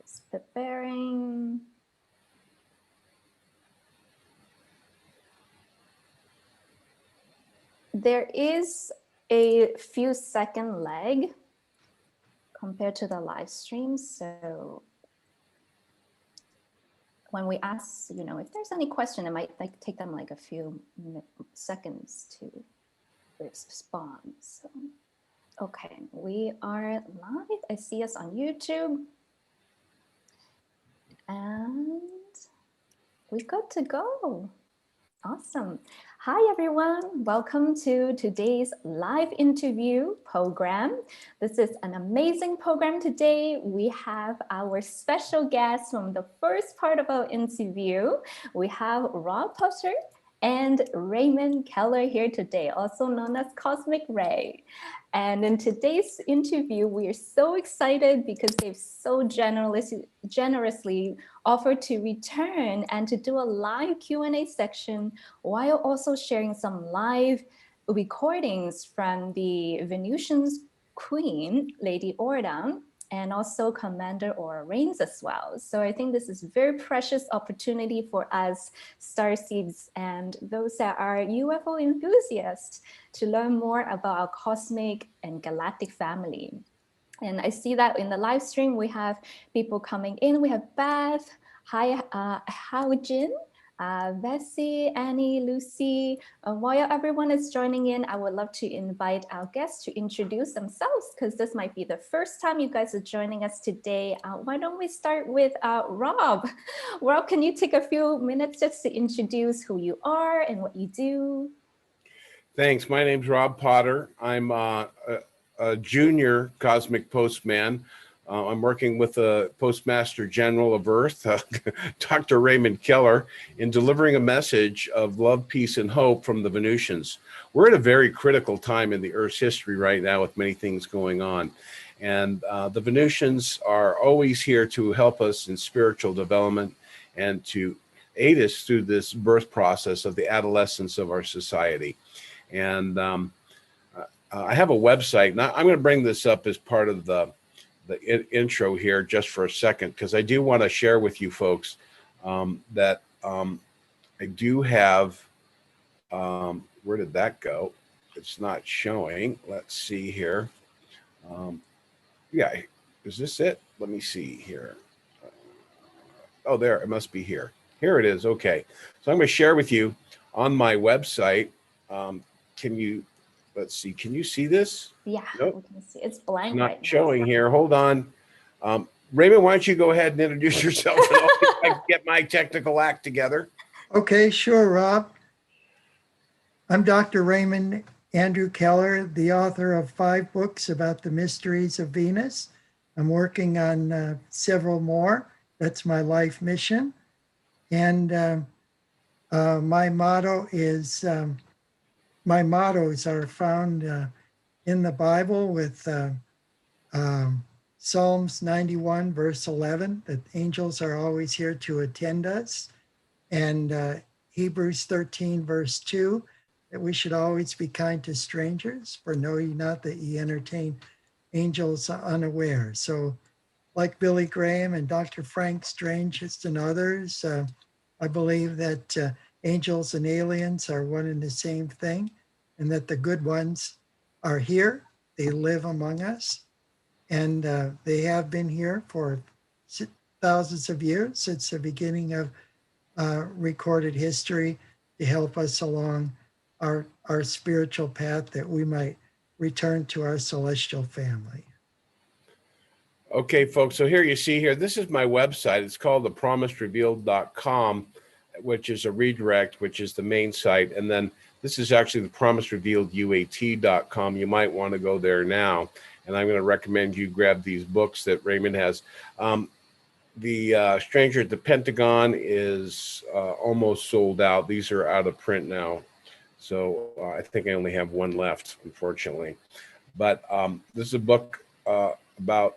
Just preparing. There is a few second lag compared to the live stream. So when we ask, if there's any question, it might take them like a few seconds to respond. So, okay, we are live. I see us on YouTube. And we got to go. Awesome. Hi, everyone. Welcome to today's live interview program. This is an amazing program today. We have our special guest from the first part of our interview. We have Rob Potter and Raymond Keller here today, also known as Cosmic Ray. And in today's interview, we are so excited because they've so generously offered to return and to do a live Q&A section while also sharing some live recordings from the Venusian Queen Lady Orda and also Commander or Rhaines as well. So I think this is a very precious opportunity for us starseeds and those that are UFO enthusiasts to learn more about our cosmic and galactic family. And I see that in the live stream, we have people coming in. We have Beth, hi, Haojin, Vessi, Annie, Lucy. While everyone is joining in, I would love to invite our guests to introduce themselves because this might be the first time you guys are joining us today. Why don't we start with Rob? Rob, can you take a few minutes just to introduce who you are and what you do? Thanks. My name's Rob Potter. I'm a junior cosmic postman. I'm working with the Postmaster General of Earth, Dr. Raymond Keller, in delivering a message of love, peace, and hope from the Venusians. We're at a very critical time in the Earth's history right now with many things going on. And the Venusians are always here to help us in spiritual development and to aid us through this birth process of the adolescence of our society. And I have a website. Now, I'm going to bring this up as part of the intro here just for a second, because I do want to share with you folks that I do have, where did that go? It's not showing. Let's see here. Yeah, is this it? Let me see here. Oh, there, it must be here. Here it is. Okay. So I'm going to share with you on my website. Let's see, can you see this? Yeah, nope. We can see. It's blank. It's not showing here. Hold on. Raymond, why don't you go ahead and introduce yourself and I'll get my technical act together. Okay, sure, Rob. I'm Dr. Raymond Andrew Keller, the author of 5 books about the mysteries of Venus. I'm working on several more. That's my life mission. And my mottos are found in the Bible with Psalms 91, verse 11, that angels are always here to attend us. And Hebrews 13, verse 2, that we should always be kind to strangers, for know ye not that ye entertain angels unaware. So like Billy Graham and Dr. Frank Strangest and others, I believe that angels and aliens are one and the same thing, and that the good ones are here. They live among us, and they have been here for thousands of years, since the beginning of recorded history, to help us along our spiritual path, that we might return to our celestial family. Okay, folks, so here you see here, this is my website. It's called thepromiserevealed.com, which is a redirect, which is the main site. And then this is actually the promiserevealuat.com. You might want to go there now. And I'm going to recommend you grab these books that Raymond has. The Stranger at the Pentagon is almost sold out. These are out of print now. So I think I only have one left, unfortunately. But this is a book about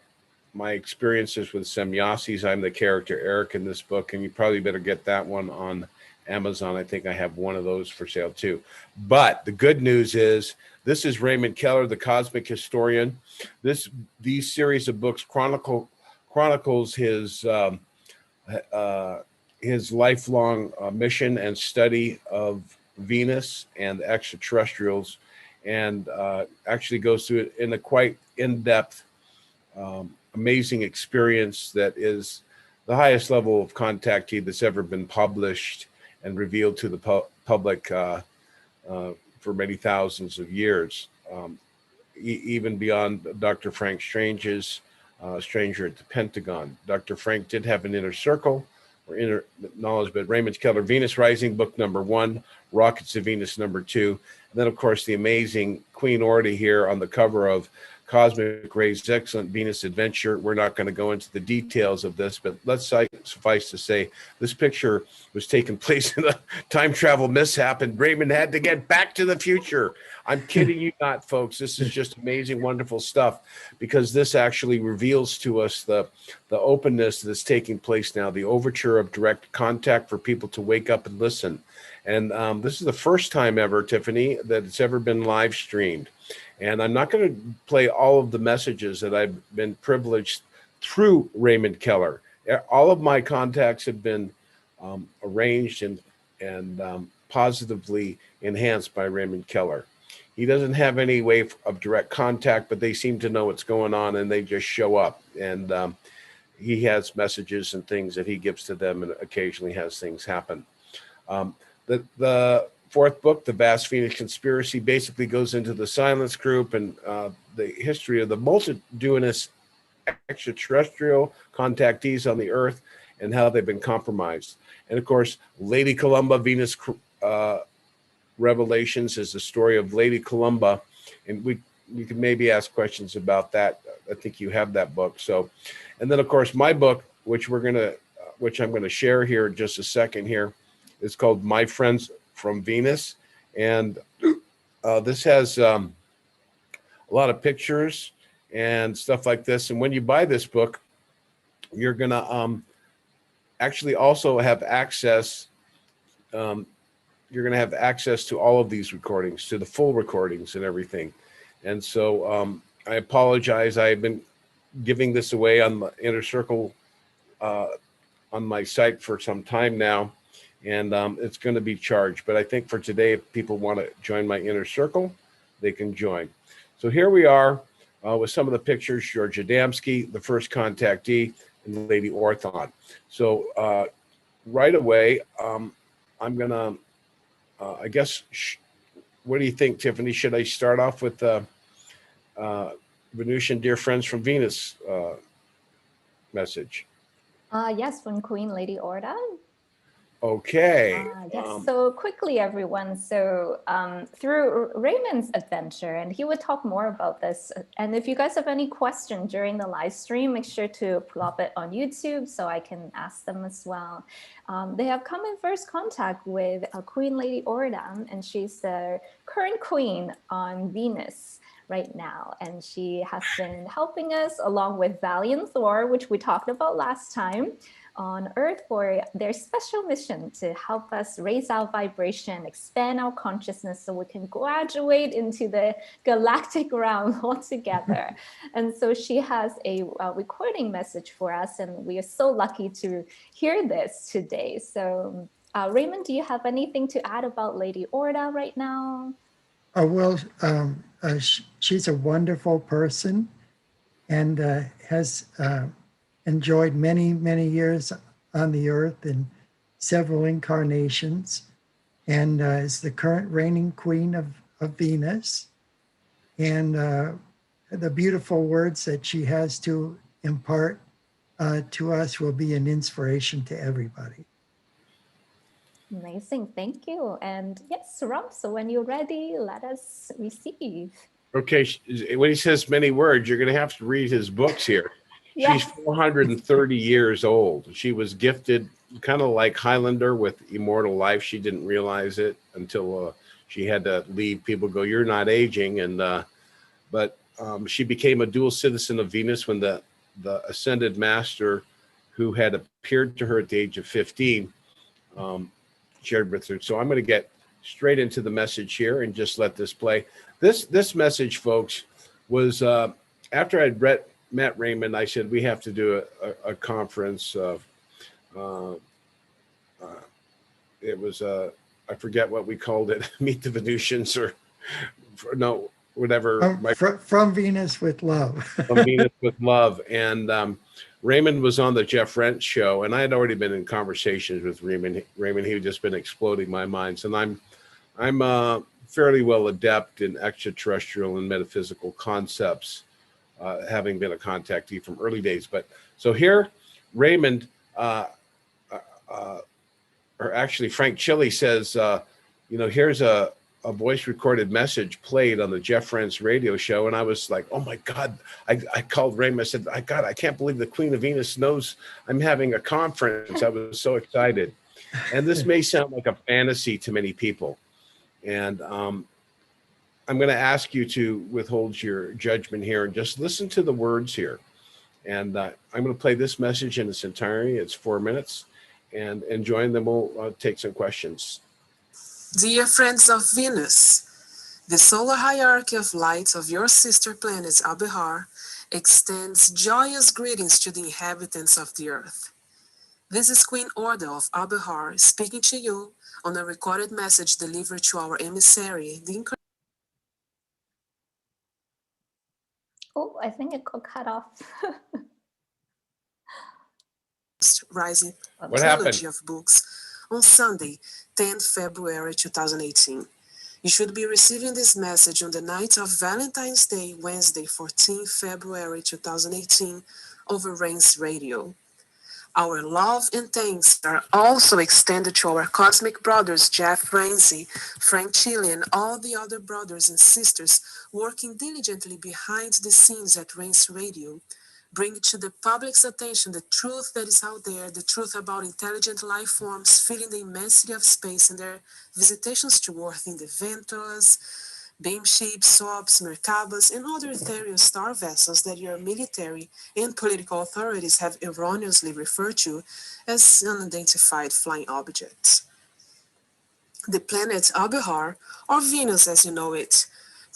my experiences with Semyasis. I'm the character Eric in this book, and you probably better get that one on Amazon. I think I have one of those for sale too. But the good news is, this is Raymond Keller, the cosmic historian. These series of books chronicle chronicles his lifelong mission and study of Venus and extraterrestrials, and actually goes through it in a quite in-depth, amazing experience that is the highest level of contactee that's ever been published and revealed to the public for many thousands of years, even beyond Dr. Frank Strange's Stranger at the Pentagon. Dr. Frank did have an inner circle or inner knowledge, but Raymond Keller, Venus Rising, book number 1, Rockets of Venus number 2, and then of course the amazing Queen Orda here on the cover of Cosmic Ray's excellent Venus adventure. We're not going to go into the details of this, but let's suffice to say this picture was taking place in a time travel mishap, and Raymond had to get back to the future. I'm kidding you not, folks. This is just amazing, wonderful stuff, because this actually reveals to us the openness that's taking place now, the overture of direct contact for people to wake up and listen. And this is the first time ever, Tiffany, that it's ever been live streamed. And I'm not going to play all of the messages that I've been privileged through Raymond Keller. All of my contacts have been arranged and positively enhanced by Raymond Keller. He doesn't have any way of direct contact, but they seem to know what's going on and they just show up. And he has messages and things that he gives to them, and occasionally has things happen. The fourth book, The Vast Phoenix Conspiracy, basically goes into the Silence Group and the history of the multitudinous extraterrestrial contactees on the Earth and how they've been compromised. And of course, Lady Columba, Venus Revelations is the story of Lady Columba. And you can maybe ask questions about that. I think you have that book. So, and then of course, my book, which I'm going to share here in just a second here, is called My Friends from Venus, and this has a lot of pictures and stuff like this. And when you buy this book, you're gonna actually also have access. You're gonna have access to all of these recordings, to the full recordings and everything. And so I apologize. I've been giving this away on the Inner Circle on my site for some time now. And it's going to be charged. But I think for today, if people want to join my inner circle, they can join. So here we are with some of the pictures, George Adamski, the first contactee, and Lady Orthon. So right away, I'm going to, I guess, what do you think, Tiffany? Should I start off with Venusian Dear Friends from Venus message? Yes, from Queen Lady Orda. Okay. Yes, so quickly, everyone. So through Raymond's adventure, and he would talk more about this. And if you guys have any questions during the live stream, make sure to plop it on YouTube so I can ask them as well. They have come in first contact with Queen Lady Orda, and she's the current queen on Venus right now. And she has been helping us along with Valiant Thor, which we talked about last time, on Earth for their special mission to help us raise our vibration, expand our consciousness so we can graduate into the galactic realm altogether. And so she has a recording message for us, and we are so lucky to hear this today. So Raymond, do you have anything to add about Lady Orda right now? She's a wonderful person and has enjoyed many, many years on the Earth in several incarnations, and is the current reigning queen of Venus. And the beautiful words that she has to impart to us will be an inspiration to everybody. Amazing, thank you. And yes, Rob, so when you're ready, let us receive. Okay, when he says many words, you're going to have to read his books here. Yes. She's 430 years old. She was gifted kind of like Highlander with immortal life. She didn't realize it until she had to leave. People go, "You're not aging." And but she became a dual citizen of Venus when the ascended master, who had appeared to her at the age of 15, shared with her. So I'm going to get straight into the message here and just let this play. This message, folks, was after I'd met Raymond, I said, we have to do a conference. It was, I forget what we called it, Meet the Venusians or no, whatever. From Venus with Love. From Venus with Love. And Raymond was on the Jeff Rent show, and I had already been in conversations with Raymond. He had just been exploding my minds. And I'm fairly well adept in extraterrestrial and metaphysical concepts, having been a contactee from early days. But so here, Raymond, or actually Frank Chili says, here's a voice recorded message played on the Jeff Friends radio show. And I was like, oh my God, I called Raymond. I said, I can't believe the Queen of Venus knows I'm having a conference. I was so excited. And this may sound like a fantasy to many people. And I'm going to ask you to withhold your judgment here and just listen to the words here. And I'm going to play this message in its entirety. It's 4 minutes. And enjoy, and then we'll take some questions. Dear friends of Venus, the solar hierarchy of light of your sister planet Abehar extends joyous greetings to the inhabitants of the Earth. This is Queen Orda of Abehar speaking to you on a recorded message delivered to our emissary, the Oh, I think it got cut off. Rising What happened? trilogy of books on Sunday, 10th February 2018. You should be receiving this message on the night of Valentine's Day, Wednesday, 14th February 2018, over Rhaines Radio. Our love and thanks are also extended to our cosmic brothers Jeff Rhaines, Frank Chili, and all the other brothers and sisters working diligently behind the scenes at Rhaines Radio, bring to the public's attention the truth that is out there, the truth about intelligent life forms filling the immensity of space and their visitations to Earth in the Ventus, beam-shaped SOPs, Merkabas, and other ethereal star vessels that your military and political authorities have erroneously referred to as unidentified flying objects. The planet Abehar, or Venus as you know it,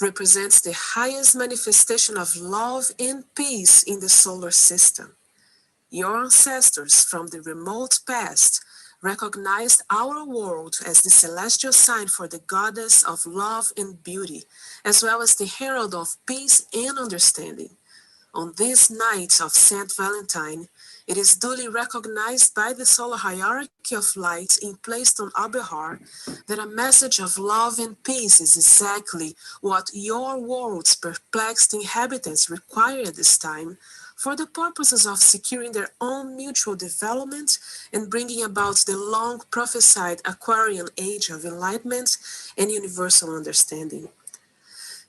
represents the highest manifestation of love and peace in the solar system. Your ancestors from the remote past recognized our world as the celestial sign for the goddess of love and beauty, as well as the herald of peace and understanding. On this night of Saint Valentine, it is duly recognized by the solar hierarchy of light placed on Abehar that a message of love and peace is exactly what your world's perplexed inhabitants require at this time for the purposes of securing their own mutual development and bringing about the long prophesied Aquarian age of enlightenment and universal understanding.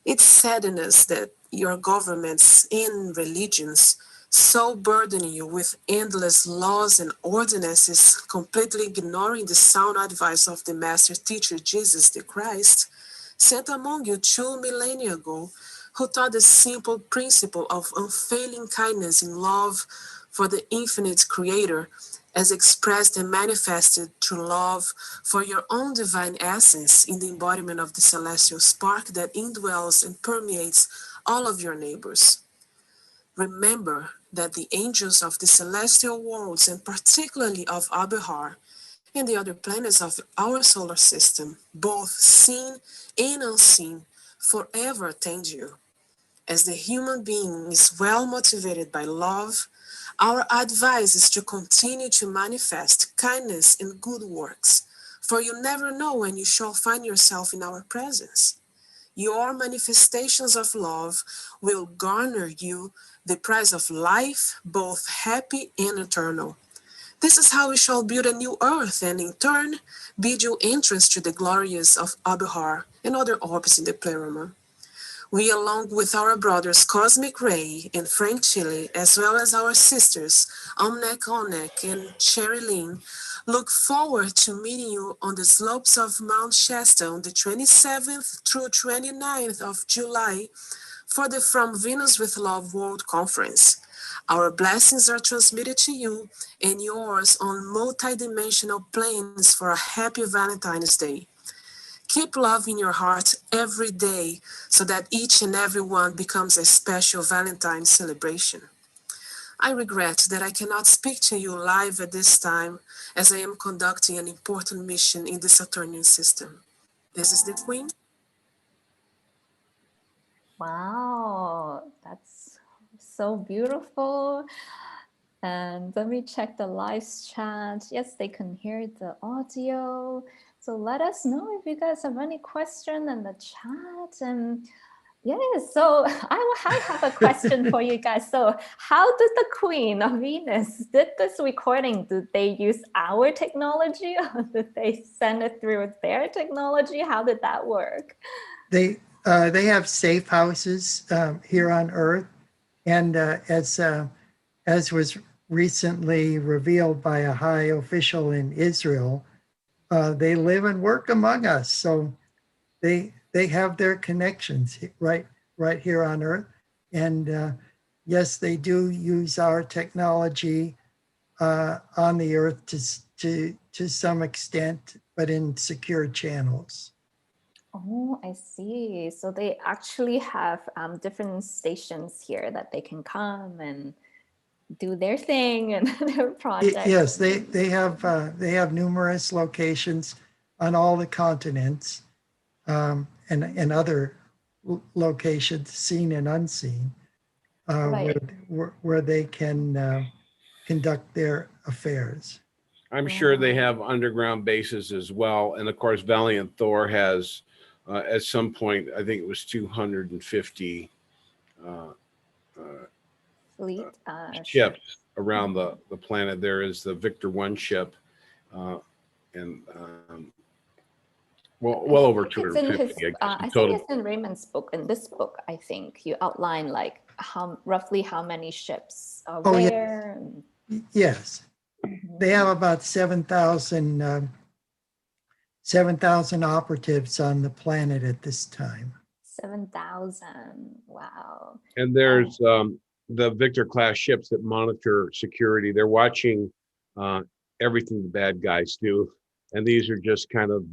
It saddens us that your governments and religions so burden you with endless laws and ordinances, completely ignoring the sound advice of the master teacher Jesus the Christ, sent among you 2 millennia ago, who taught the simple principle of unfailing kindness and love for the infinite creator, as expressed and manifested through love for your own divine essence in the embodiment of the celestial spark that indwells and permeates all of your neighbors. Remember that the angels of the celestial worlds, and particularly of Abehar and the other planets of our solar system, both seen and unseen, forever attend you. As the human being is well motivated by love, our advice is to continue to manifest kindness and good works, for you never know when you shall find yourself in our presence. Your manifestations of love will garner you the prize of life, both happy and eternal. This is how we shall build a new earth and in turn bid you entrance to the glories of Abehar and other orbs in the pleroma. We, along with our brothers Cosmic Ray and Frank Chili, as well as our sisters Onek and Sherry Lynn, look forward to meeting you on the slopes of Mount Shasta on the 27th through 29th of July for the From Venus with Love World Conference. Our blessings are transmitted to you and yours on multidimensional planes for a happy Valentine's Day. Keep love in your heart every day so that each and every one becomes a special Valentine's celebration. I regret that I cannot speak to you live at this time, as I am conducting an important mission in the Saturnian system. This is the Queen. Wow, that's so beautiful. And let me check the live chat. Yes, they can hear the audio. So let us know if you guys have any question in the chat. And yes, so I have a question for you guys. So how did the Queen of Venus did this recording? Did they use our technology or did they send it through their technology? How did that work? They have safe houses here on Earth, and as was recently revealed by a high official in Israel, they live and work among us. So they have their connections right here on Earth, and yes, they do use our technology on the Earth to some extent, but in secure channels. Oh, I see. So they actually have different stations here that they can come and do their thing and their project. Yes, they have numerous locations on all the continents, and other locations, seen and unseen, Right. where they can conduct their affairs. I'm sure they have underground bases as well. And of course, Valiant Thor has, at some point, I think it was 250 Fleet ships around the planet. There is the Victor 1 ship, and well over 250. I think it's in Raymond's book. In this book, I think you outline like roughly how many ships are where. Yes. They have about 7,000 operatives on the planet at this time. 7,000. Wow. And there's the Victor class ships that monitor security. They're watching everything the bad guys do. And these are just kind of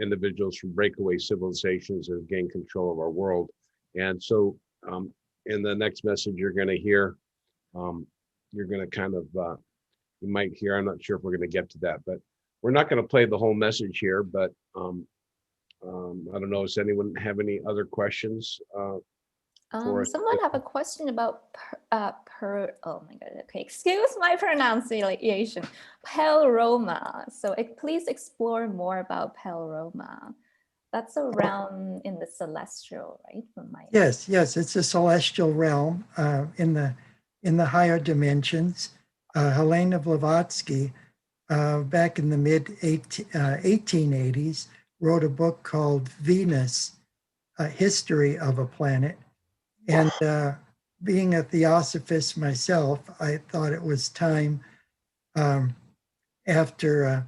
individuals from breakaway civilizations that have gained control of our world. And so in the next message you're going to hear, you're going to kind of, you might hear, I'm not sure if we're going to get to that, but we're not going to play the whole message here, but I don't know, does anyone have any other questions? Someone have a question about oh my god, okay, excuse my pronunciation, Peroma. So please explore more up Peroma. That's a realm in the celestial, right? Yes, it's a celestial realm in the higher dimensions. Helena Blavatsky, back in the mid 1880s, wrote a book called Venus, A History of a Planet. And being a theosophist myself, I thought it was time, after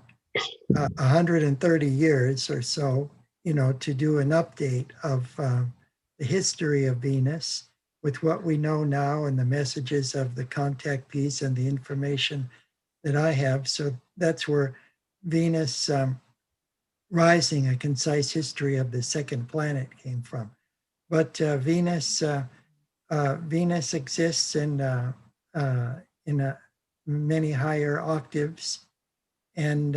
130 years or so, to do an update of the history of Venus with what we know now and the messages of the contact piece and the information that I have. So that's where Venus Rising, A Concise History of the Second Planet came from. But Venus exists in many higher octaves, and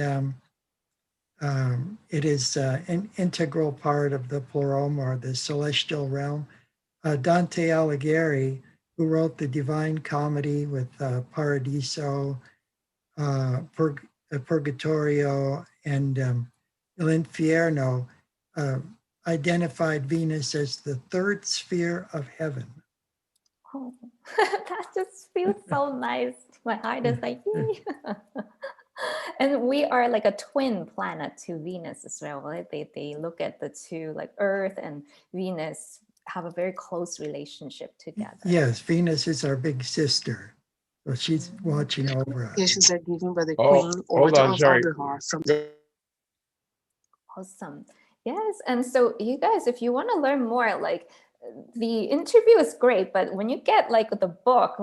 it is an integral part of the Pleroma, or the celestial realm. Dante Alighieri, who wrote the Divine Comedy with Paradiso, Purgatorio, and Il Infierno, identified Venus as the third sphere of heaven. Oh, that just feels so nice. My heart is like, and we are like a twin planet to Venus as well, right? They look at the two, like Earth and Venus have a very close relationship together. Yes, Venus is our big sister. So she's watching over us. Are given by the Queen Orda of Albehar from Awesome. Yes. And so you guys, if you want to learn more, like the interview is great, but when you get like the book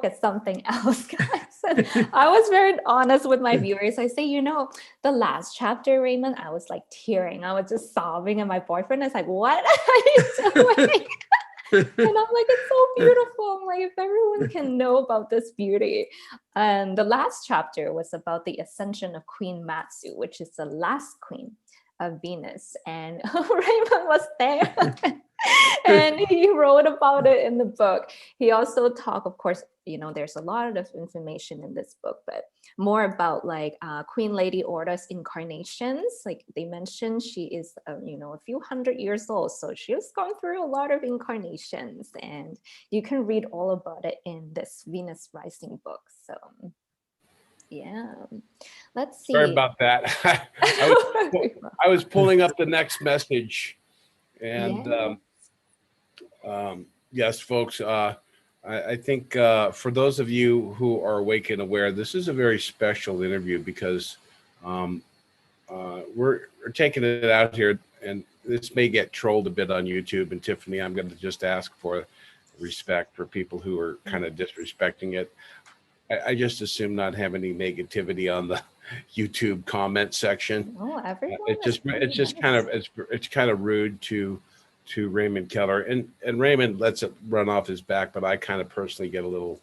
is something else, guys. And I was very honest with my viewers. I say, the last chapter, Raymond, I was like tearing. I was just sobbing, and my boyfriend is like, what are you doing? And I'm like, it's so beautiful. I'm like, if everyone can know about this beauty. And the last chapter was about the ascension of Queen Matsu, which is the last queen of Venus. And Raymond was there. And he wrote about it in the book. He also talked, of course, there's a lot of information in this book, but more about like Queen Lady Orda's incarnations. Like they mentioned, she is, a few hundred years old. So she was going through a lot of incarnations, and you can read all about it in this Venus Rising book. So yeah, let's see. Sorry about that. I was pulling up the next message, and yes, folks. I think for those of you who are awake and aware, this is a very special interview because we're taking it out here, and this may get trolled a bit on YouTube. And Tiffany, I'm going to just ask for respect for people who are kind of disrespecting it. I just assume not have any negativity on the YouTube comment section. Oh, everyone. It's kind of rude to Raymond Keller, and Raymond lets it run off his back, but I kind of personally get a little,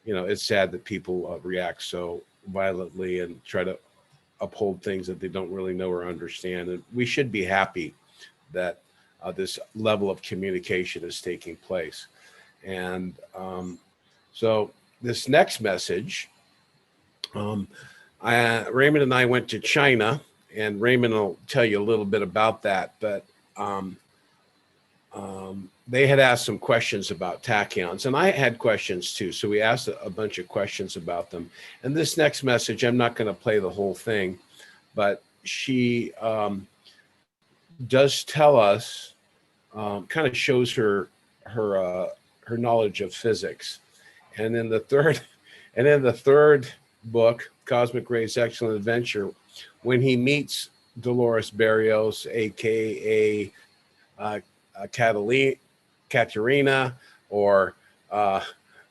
it's sad that people react so violently and try to uphold things that they don't really know or understand. And we should be happy that this level of communication is taking place. And so this next message, Raymond and I went to China, and Raymond will tell you a little bit about that, but they had asked some questions about tachyons, and I had questions too. So we asked a bunch of questions about them. And this next message, I'm not going to play the whole thing, but she does tell us, kind of shows her knowledge of physics. And in the third book, Cosmic Ray's Excellent Adventure, when he meets Dolores Barrios, aka Katerina, or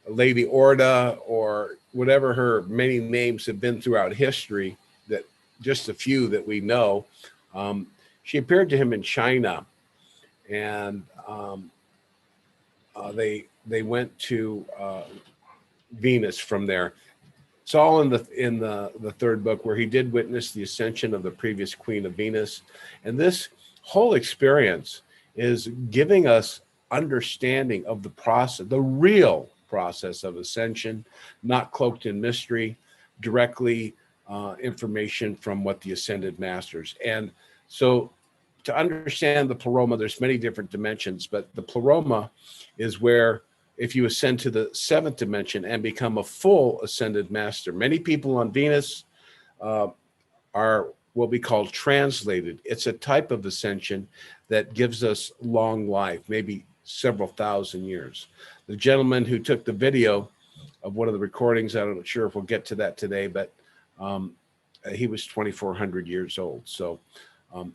Lady Orda, or whatever her many names have been throughout history, that just a few that we know, she appeared to him in China, and they went to Venus from there. It's all in the third book, where he did witness the ascension of the previous queen of Venus. And this whole experience is giving us understanding of the process, the real process of ascension, not cloaked in mystery, directly information from what the ascended masters. And so to understand the pleroma, there's many different dimensions, but the pleroma is where, if you ascend to the seventh dimension and become a full ascended master, many people on Venus are what we call translated. It's a type of ascension that gives us long life, maybe several thousand years. The gentleman who took the video of one of the recordings, I'm not sure if we'll get to that today, but he was 2,400 years old. So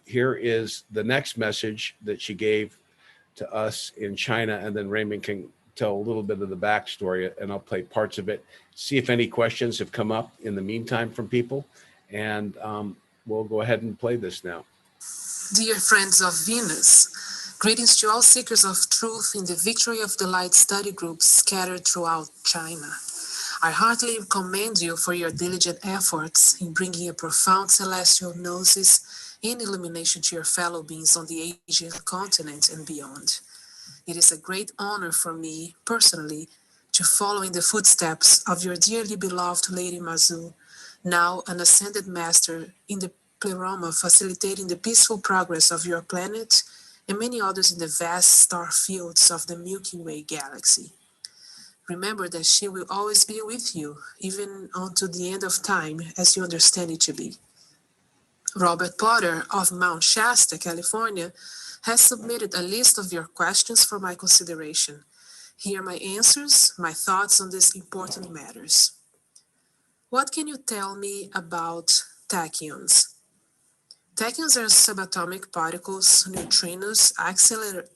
here is the next message that she gave to us in China, and then Raymond can tell a little bit of the backstory, and I'll play parts of it, see if any questions have come up in the meantime from people, and we'll go ahead and play this now. Dear friends of Venus, greetings to all seekers of truth in the Victory of the Light study groups scattered throughout China. I heartily commend you for your diligent efforts in bringing a profound celestial gnosis and illumination to your fellow beings on the Asian continent and beyond. It is a great honor for me, personally, to follow in the footsteps of your dearly beloved Lady Mazu, now an ascended master in the pleroma, facilitating the peaceful progress of your planet and many others in the vast star fields of the Milky Way galaxy. Remember that she will always be with you, even unto the end of time, as you understand it to be. Robert Potter of Mount Shasta, California, has submitted a list of your questions for my consideration. Here are my answers, my thoughts on these important matters. What can you tell me about tachyons? Tachyons are subatomic particles, neutrinos,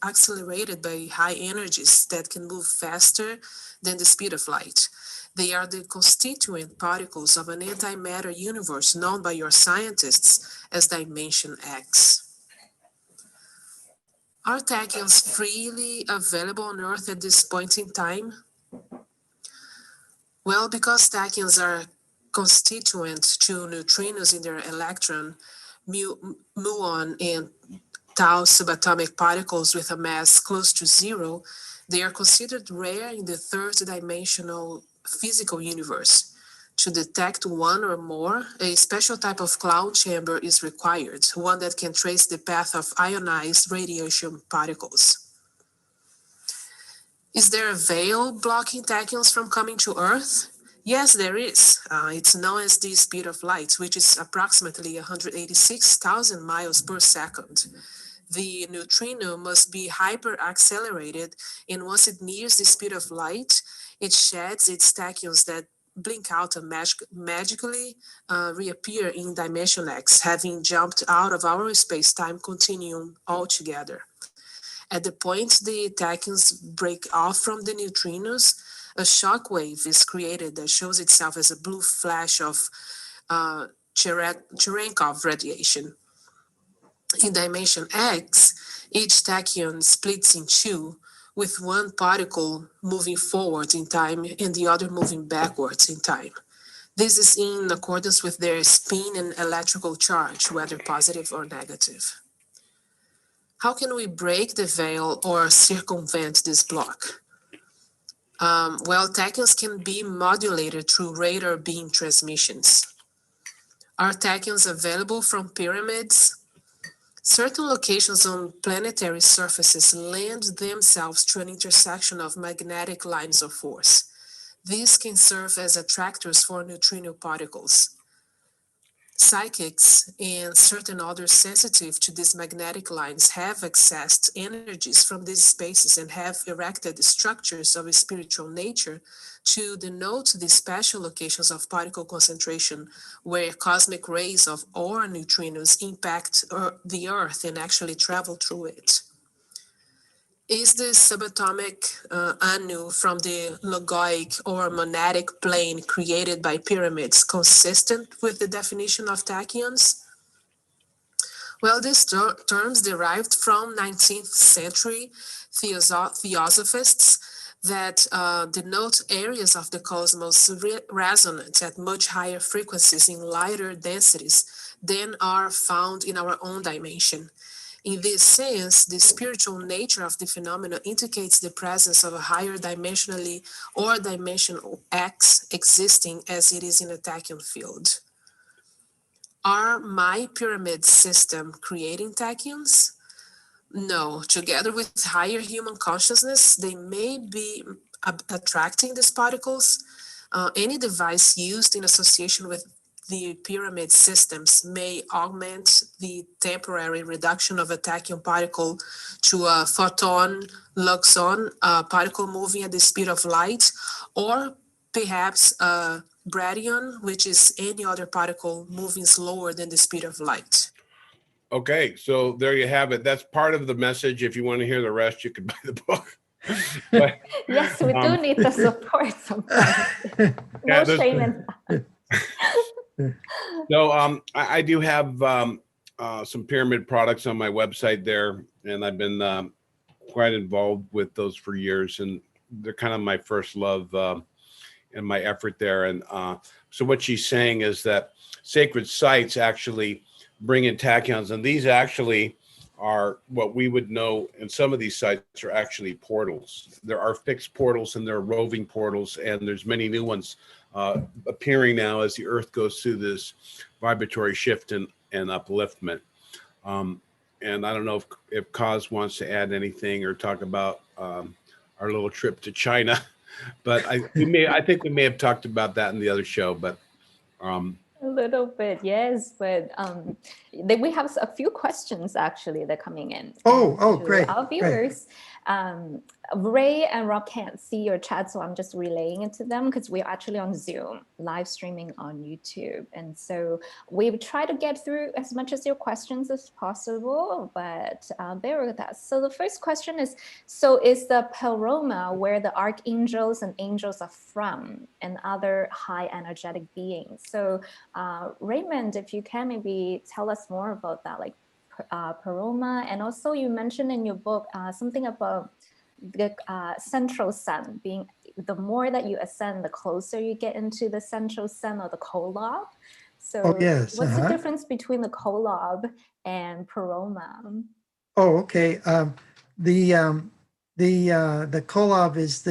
accelerated by high energies that can move faster than the speed of light. They are the constituent particles of an antimatter universe known by your scientists as Dimension X. Are tachyons freely available on Earth at this point in time? Well, because tachyons are constituent to neutrinos in their electron, muon and tau subatomic particles with a mass close to zero, they are considered rare in the third-dimensional physical universe. To detect one or more, a special type of cloud chamber is required, one that can trace the path of ionized radiation particles. Is there a veil blocking tachyons from coming to Earth? Yes, there is. It's known as the speed of light, which is approximately 186,000 miles per second. The neutrino must be hyper-accelerated, and once it nears the speed of light, it sheds its tachyons that blink out and magically reappear in dimension X, having jumped out of our space-time continuum altogether. At the point the tachyons break off from the neutrinos, a shock wave is created that shows itself as a blue flash of Cherenkov radiation. In dimension X, each tachyon splits in two, with one particle moving forward in time and the other moving backwards in time. This is in accordance with their spin and electrical charge, whether positive or negative. How can we break the veil or circumvent this block? Well, tachyons can be modulated through radar beam transmissions. Are tachyons available from pyramids? Certain locations on planetary surfaces lend themselves to an intersection of magnetic lines of force. These can serve as attractors for neutrino particles. Psychics and certain others sensitive to these magnetic lines have accessed energies from these spaces and have erected structures of a spiritual nature to denote the special locations of particle concentration where cosmic rays of or neutrinos impact the Earth and actually travel through it. Is the subatomic anu from the logoic or monadic plane created by pyramids consistent with the definition of tachyons? Well, these terms derived from 19th century theosophists that denote areas of the cosmos resonant at much higher frequencies in lighter densities than are found in our own dimension. In this sense, the spiritual nature of the phenomena indicates the presence of a higher dimensionally or dimensional X existing as it is in a tachyon field. Are my pyramid system creating tachyons? No. Together with higher human consciousness, they may be attracting these particles. Any device used in association with the pyramid systems may augment the temporary reduction of a tachyon particle to a photon luxon, a particle moving at the speed of light, or perhaps a bradyon, which is any other particle moving slower than the speed of light. Okay, so there you have it. That's part of the message. If you want to hear the rest, you can buy the book. But, Yes, we do need the support sometimes. No shame in that. So I do have some pyramid products on my website there, and I've been quite involved with those for years, and they're kind of my first love and my effort there. And so what she's saying is that sacred sites actually bring in tachyons, and these actually are what we would know, and some of these sites are actually portals. There are fixed portals and there are roving portals, and there's many new ones appearing now as the Earth goes through this vibratory shift and upliftment. And I don't know if Kaz wants to add anything or talk about our little trip to China, but I think we may have talked about that in the other show, but a little bit, yes, but we have a few questions actually that are coming in. Oh, great. Our viewers. Ray and Rob can't see your chat, so I'm just relaying it to them because we're actually on Zoom, live streaming on YouTube. And so we try to get through as much as your questions as possible, but bear with us. So the first question is, so is the Peroma where the archangels and angels are from and other high energetic beings? So Raymond, if you can maybe tell us more about that, like Peroma, and also you mentioned in your book something about the central sun being, the more that you ascend, the closer you get into the central sun or the Colab. So Oh, yes. what's the difference between the Colab and Peroma? Oh, okay. The Colab is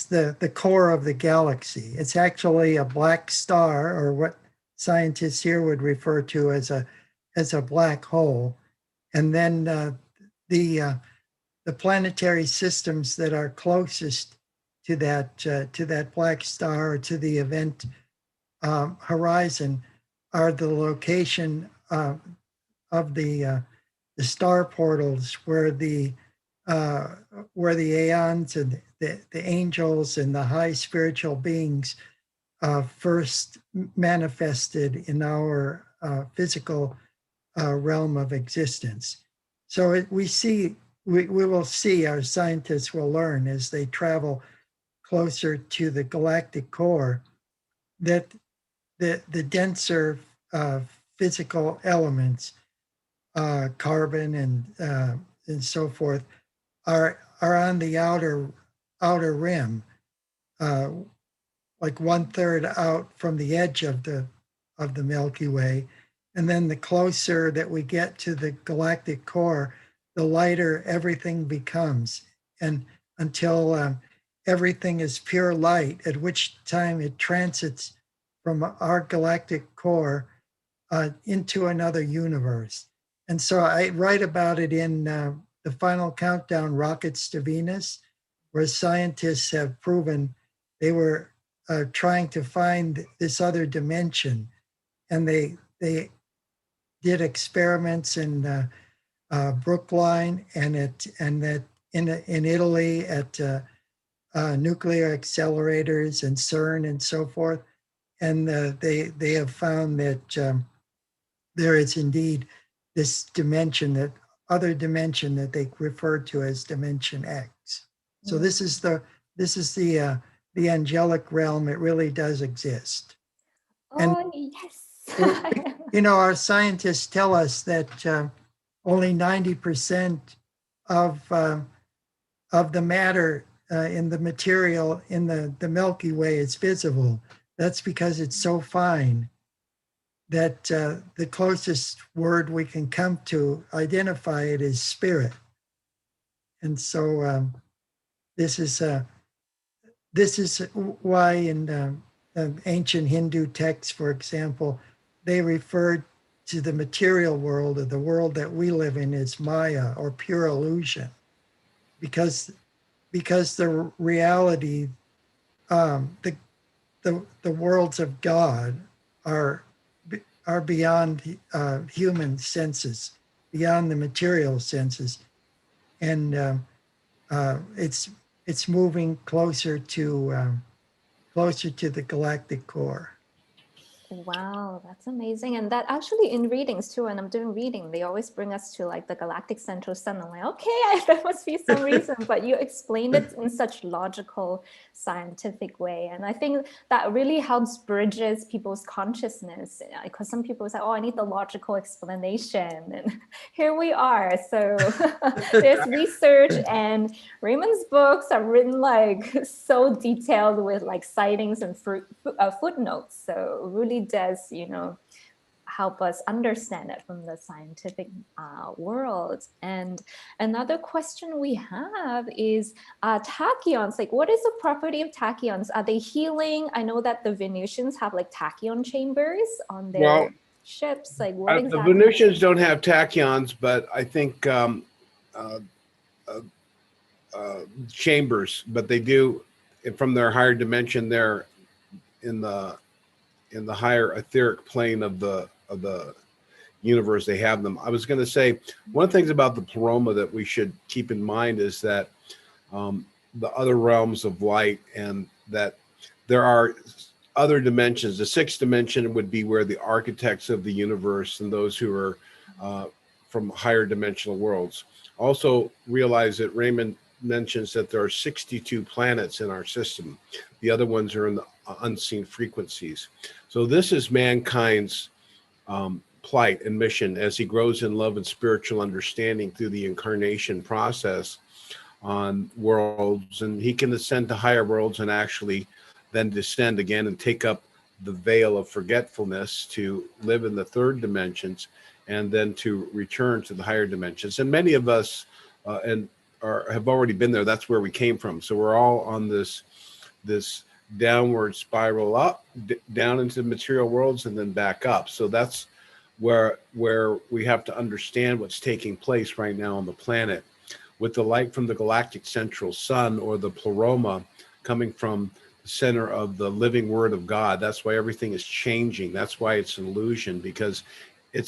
the core of the galaxy. It's actually a black star, or what scientists here would refer to as a black hole. And then the planetary systems that are closest to that black star, or to the event horizon, are the location of the star portals where the aeons and the angels and the high spiritual beings first manifested in our physical realm of existence. So we will see, our scientists will learn as they travel closer to the galactic core, that the denser physical elements, carbon and so forth, are on the outer rim, like 1/3 out from the edge of the Milky Way. And then the closer that we get to the galactic core, the lighter everything becomes, and until everything is pure light, at which time it transits from our galactic core into another universe. And so I write about it in The Final Countdown, Rockets to Venus, where scientists have proven they were trying to find this other dimension. And they did experiments in Brookline and that in Italy at nuclear accelerators and CERN and so forth. And they have found that there is indeed this dimension, that other dimension that they refer to as Dimension X. So this is the angelic realm. It really does exist. Oh, yes. Our scientists tell us that only 90% of the matter in the material in the Milky Way is visible. That's because it's so fine that the closest word we can come to identify it is spirit. And so this is why in ancient Hindu texts, for example, they referred to the material world, or the world that we live in, as Maya, or pure illusion, because the reality, the worlds of God are beyond human senses, beyond the material senses, and it's moving closer to the galactic core. Wow, that's amazing. And that actually in readings too, when I'm doing reading, they always bring us to like the galactic central sun. I'm like, okay, there must be some reason, but you explained it in such logical, scientific way. And I think that really helps bridges people's consciousness, because some people say, oh, I need the logical explanation. And here we are. So there's research, and Raymond's books are written like so detailed with like sightings and footnotes. So really does, help us understand it from the scientific world. And another question we have is tachyons. Like, what is the property of tachyons? Are they healing? I know that the Venusians have like tachyon chambers on their ships. Like, what exactly? The Venusians don't have tachyons, but I think chambers. But they do, from their higher dimension. They're in the higher etheric plane of the universe. They have them. I was going to say, one of the things about the Peroma that we should keep in mind is that the other realms of light, and that there are other dimensions. The sixth dimension would be where the architects of the universe and those who are from higher dimensional worlds. Also realize that Raymond mentions that there are 62 planets in our system. The other ones are in the unseen frequencies. So this is mankind's plight and mission as he grows in love and spiritual understanding through the incarnation process on worlds, and he can ascend to higher worlds and actually then descend again and take up the veil of forgetfulness to live in the third dimensions and then to return to the higher dimensions. And many of us have already been there. That's where we came from. So we're all on this downward spiral up, down into the material worlds and then back up. So that's where we have to understand what's taking place right now on the planet. With the light from the galactic central sun, or the pleroma, coming from the center of the living word of God. That's why everything is changing. That's why it's an illusion, because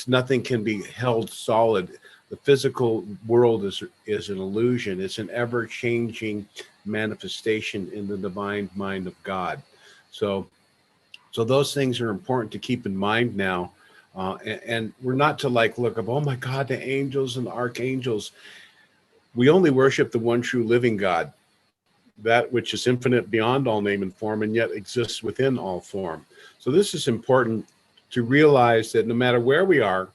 nothing can be held solid. The physical world is an illusion. It's an ever-changing manifestation in the divine mind of God. So those things are important to keep in mind now. And we're not to look up, oh my God, the angels and the archangels. We only worship the one true living God, that which is infinite beyond all name and form, and yet exists within all form. So this is important to realize, that no matter where we are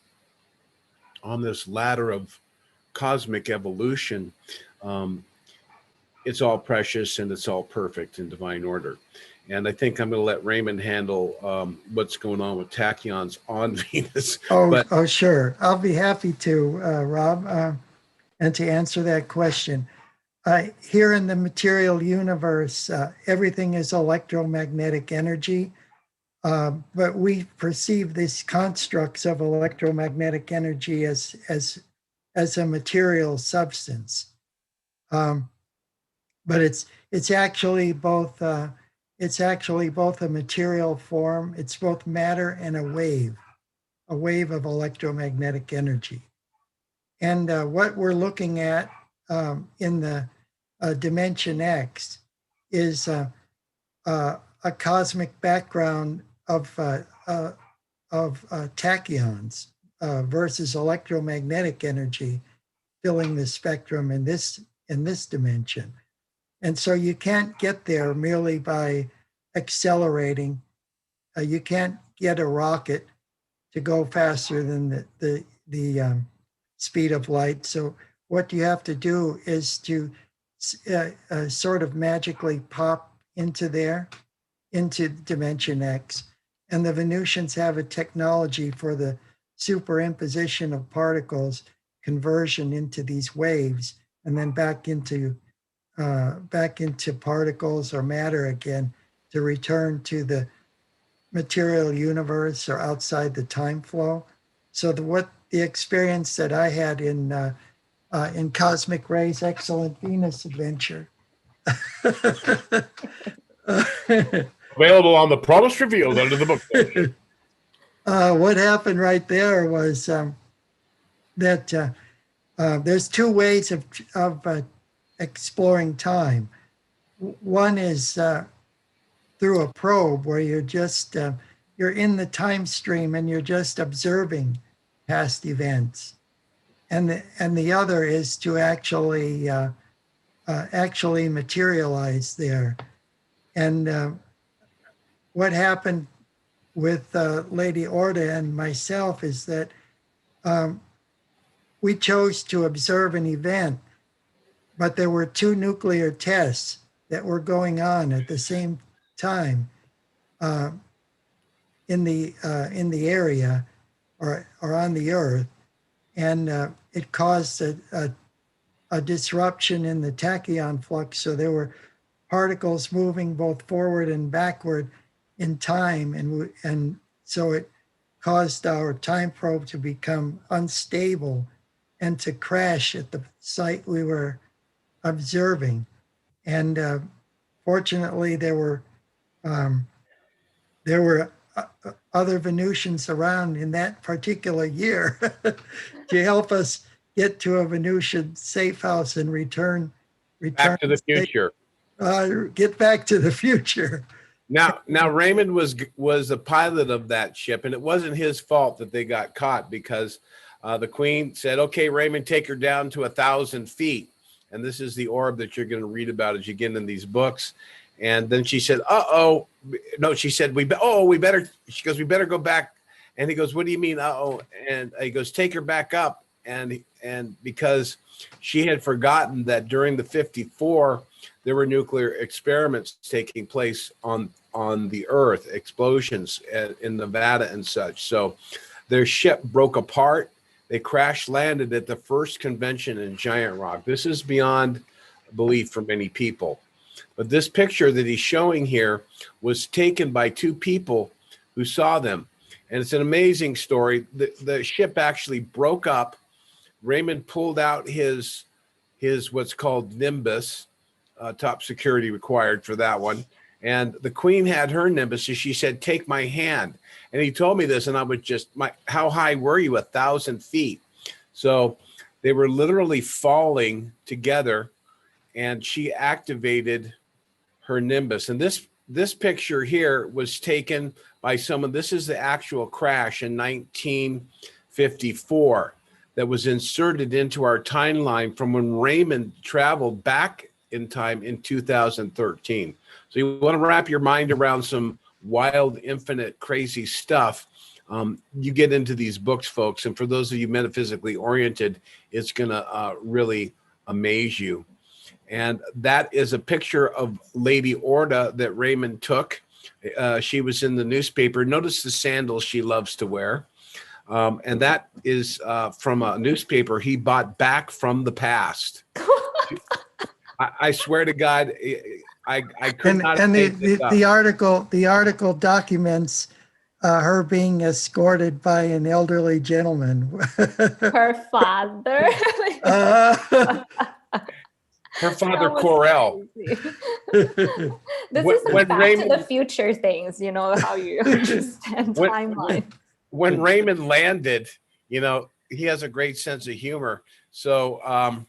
on this ladder of cosmic evolution, it's all precious and it's all perfect in divine order. And I think I'm going to let Raymond handle what's going on with tachyons on Venus. Oh, sure. I'll be happy to, Rob, and to answer that question. Here in the material universe, everything is electromagnetic energy, but we perceive these constructs of electromagnetic energy as a material substance. But it's actually both a material form. It's both matter and a wave of electromagnetic energy. And what we're looking at in the Dimension X is a cosmic background of tachyons versus electromagnetic energy filling the spectrum in this dimension. And so you can't get there merely by accelerating. You can't get a rocket to go faster than the speed of light. So what you have to do is to sort of magically pop into Dimension X. And the Venusians have a technology for the superimposition of particles, conversion into these waves, and then back into particles or matter again to return to the material universe or outside the time flow. So the experience that I had in Cosmic Ray's Excellent Venus Adventure. Available on the Promise Revealed under the book. What happened right there was that there's two ways of exploring time. One is through a probe, where you're just you're in the time stream and you're just observing past events, and the other is to actually materialize there. And what happened with Lady Orda and myself is that we chose to observe an event, but there were two nuclear tests that were going on at the same time in the area or on the Earth, and it caused a disruption in the tachyon flux. So there were particles moving both forward and backward in time, and so it caused our time probe to become unstable and to crash at the site we were observing. And fortunately, there were other Venusians around in that particular year to help us get to a Venusian safe house and return back to the future. Get back to the future. Now Raymond was the pilot of that ship, and it wasn't his fault that they got caught, because the Queen said, "Okay, Raymond, take her down to 1,000 feet." And this is the orb that you're going to read about as you get in these books. And then she said, "Uh-oh." No, she said, we better, she goes, "We better go back And he goes, what do you mean? Uh-oh. And he goes, take her back up. And because she had forgotten that during the 54, there were nuclear experiments taking place on the Earth, explosions in Nevada and such. So their ship broke apart. They crash landed at the first convention in Giant Rock. This is beyond belief for many people. But this picture that he's showing here was taken by two people who saw them. And it's an amazing story. The ship actually broke up. Raymond pulled out his what's called Nimbus, top security required for that one. And the Queen had her Nimbus, and she said, take my hand. And he told me this, and I was just, how high were you? 1,000 feet. So they were literally falling together, and she activated her Nimbus. And this picture here was taken by someone. This is the actual crash in 1954 that was inserted into our timeline from when Raymond traveled back in time in 2013. So you want to wrap your mind around some wild, infinite, crazy stuff. You get into these books, folks. And for those of you metaphysically oriented, it's going to really amaze you. And that is a picture of Lady Orda that Raymond took. She was in the newspaper. Notice the sandals she loves to wear. And that is from a newspaper he bought back from the past. I swear to God, I could not. And the article documents her being escorted by an elderly gentleman. Her father. Her father, Corel. This is the back to the future things, you know, how you understand timeline. When Raymond landed, you know, he has a great sense of humor. So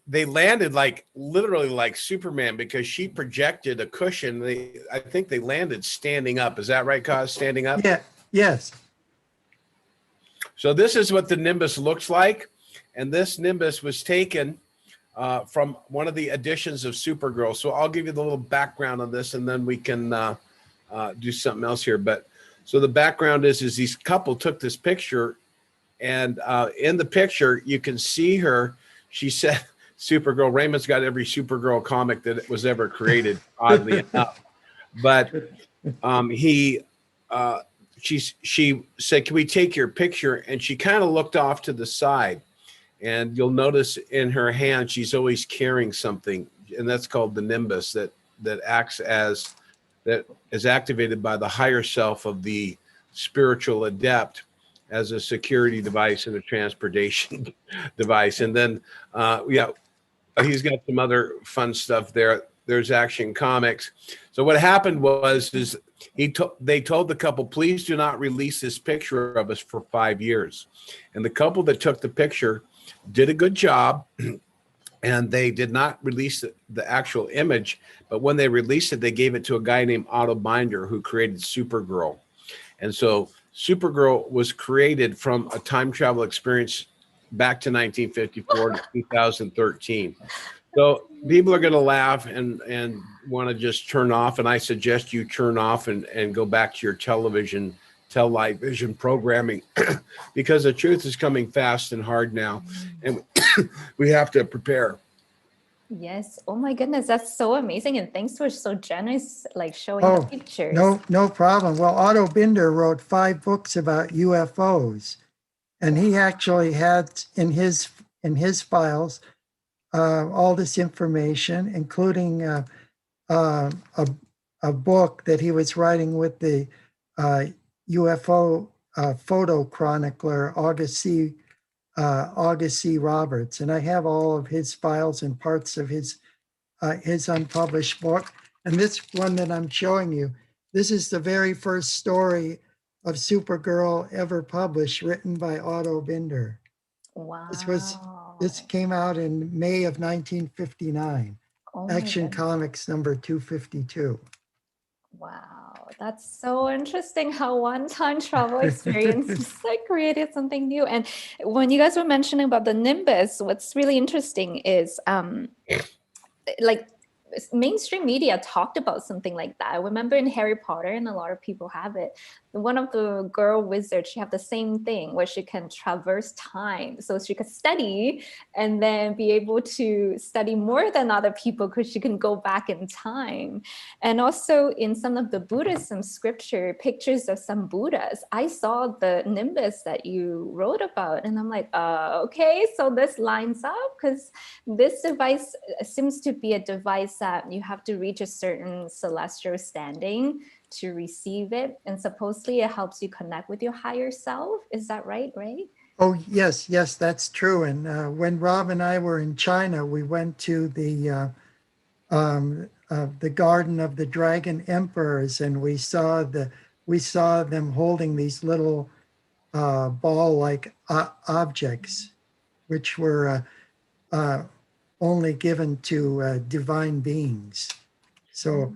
they landed literally like Superman, because she projected a cushion. I think they landed standing up. Is that right, Kaz? Standing up? Yeah. Yes. So this is what the Nimbus looks like. And this Nimbus was taken from one of the editions of Supergirl. So I'll give you the little background on this, and then we can do something else here. But so the background is these couple took this picture, and in the picture you can see her. She said, "Supergirl." Raymond's got every Supergirl comic that was ever created, oddly enough. But she said, "Can we take your picture?" And she kind of looked off to the side. And you'll notice in her hand, she's always carrying something, and that's called the Nimbus, that acts as, that is activated by the higher self of the spiritual adept as a security device and a transportation device. And then, he's got some other fun stuff there. There's Action Comics. So what happened is they told the couple, please do not release this picture of us for 5 years. And the couple that took the picture did a good job, and they did not release the actual image. But when they released it, they gave it to a guy named Otto Binder, who created Supergirl. And so Supergirl was created from a time travel experience back to 1954 to 2013. So people are going to laugh and want to just turn off. And I suggest you turn off and go back to your television programming, because the truth is coming fast and hard now, and we have to prepare. Yes. Oh my goodness, that's so amazing, and thanks for so generous, showing the pictures. No problem. Well, Otto Binder wrote 5 books about UFOs, and he actually had in his files all this information, including a book that he was writing with the UFO photo chronicler August C. Roberts, and I have all of his files and parts of his unpublished book. And this one that I'm showing you, this is the very first story of Supergirl ever published, written by Otto Binder. Wow! This came out in May of 1959. Action Comics number 252. Wow, that's so interesting how one time travel experience created something new. And when you guys were mentioning about the Nimbus, what's really interesting is mainstream media talked about something like that. I remember in Harry Potter, and a lot of people have it. One of the girl wizards, she have the same thing where she can traverse time. So she could study and then be able to study more than other people because she can go back in time. And also in some of the Buddhism scripture, pictures of some Buddhas, I saw the nimbus that you wrote about. And I'm like, okay, so this lines up, because this device seems to be a device that you have to reach a certain celestial standing to receive it. And supposedly it helps you connect with your higher self. Is that right, Ray? Oh, yes, yes, that's true. And when Rob and I were in China, we went to the Garden of the Dragon Emperors, and we saw them holding these little ball-like objects, which were only given to divine beings. So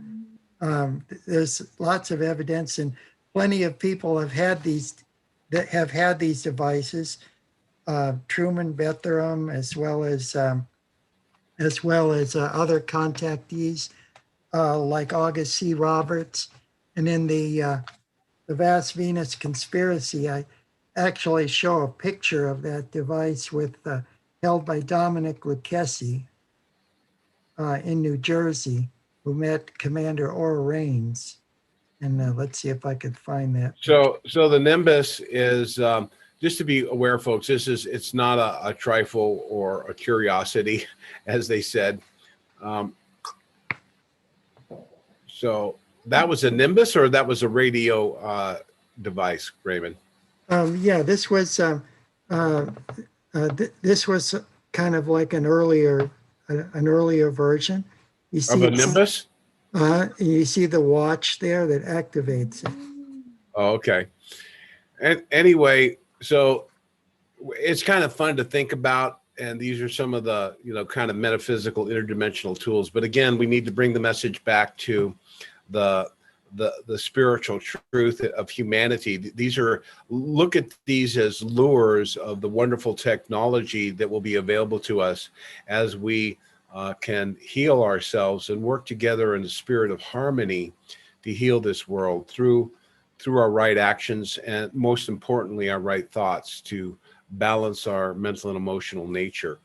there's lots of evidence, and plenty of people have had these devices. Truman Bethurum, as well as other contactees like August C. Roberts. And in the Vast Venus Conspiracy, I actually show a picture of that device held by Dominic Lucchesi in New Jersey, who met Commander Rhaines. And let's see if I could find that. So the Nimbus is, just to be aware, folks, it's not a trifle or a curiosity, as they said. So that was a Nimbus, or that was a radio device, Raymond? Yeah, this was kind of like an earlier version. You see Of a Nimbus? You see the watch there that activates it. Oh, okay. And anyway, so it's kind of fun to think about, and these are some of the, kind of metaphysical interdimensional tools. But again, we need to bring the message back to the spiritual truth of humanity. Look at these as lures of the wonderful technology that will be available to us as we can heal ourselves and work together in the spirit of harmony to heal this world through our right actions, and most importantly, our right thoughts, to balance our mental and emotional nature.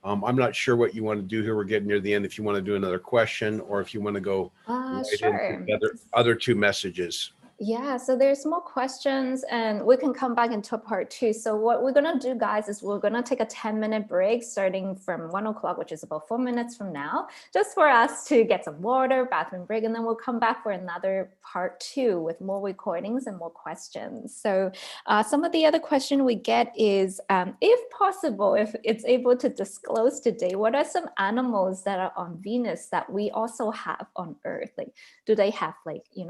I'm not sure what you want to do here. We're getting near the end. If you want to do another question, or if you want to go Sure. into the other two messages. Yeah, so there's more questions, and we can come back into part 2. So what we're gonna do, guys, is we're gonna take a 10-minute break starting from 1 o'clock, which is about 4 minutes from now, just for us to get some water, bathroom break, and then we'll come back for another part 2 with more recordings and more questions. So some of the other question we get is, if possible, if it's able to disclose today, what are some animals that are on Venus that we also have on Earth? Like, do they have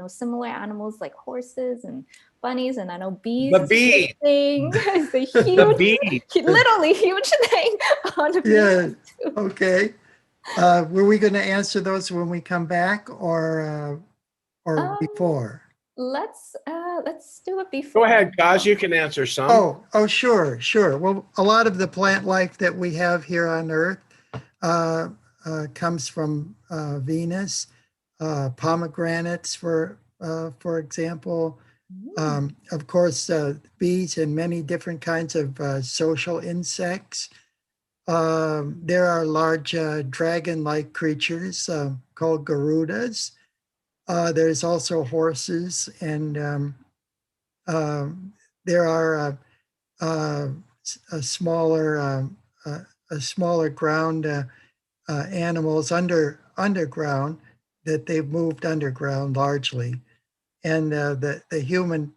similar animals like horses and bunnies? And I know bees. The bee thing. It's a huge, literally huge thing on the Venus. Yeah. Okay. Were we going to answer those when we come back, or before? Let's do it before. Go ahead, Kaz. You can answer some. Oh, sure. Well, a lot of the plant life that we have here on Earth comes from Venus. Pomegranates, for example. Of course, bees and many different kinds of social insects. There are large dragon-like creatures called Garudas. There's also horses, and there are smaller ground animals underground that they've moved underground largely. And the human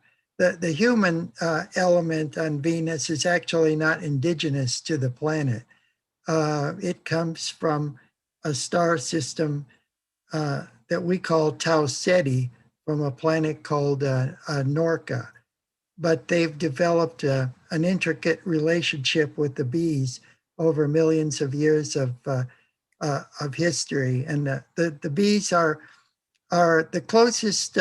element on Venus is actually not indigenous to the planet. It comes from a star system that we call Tau Ceti, from a planet called Norca. But they've developed an intricate relationship with the bees over millions of years of history. And the bees are the closest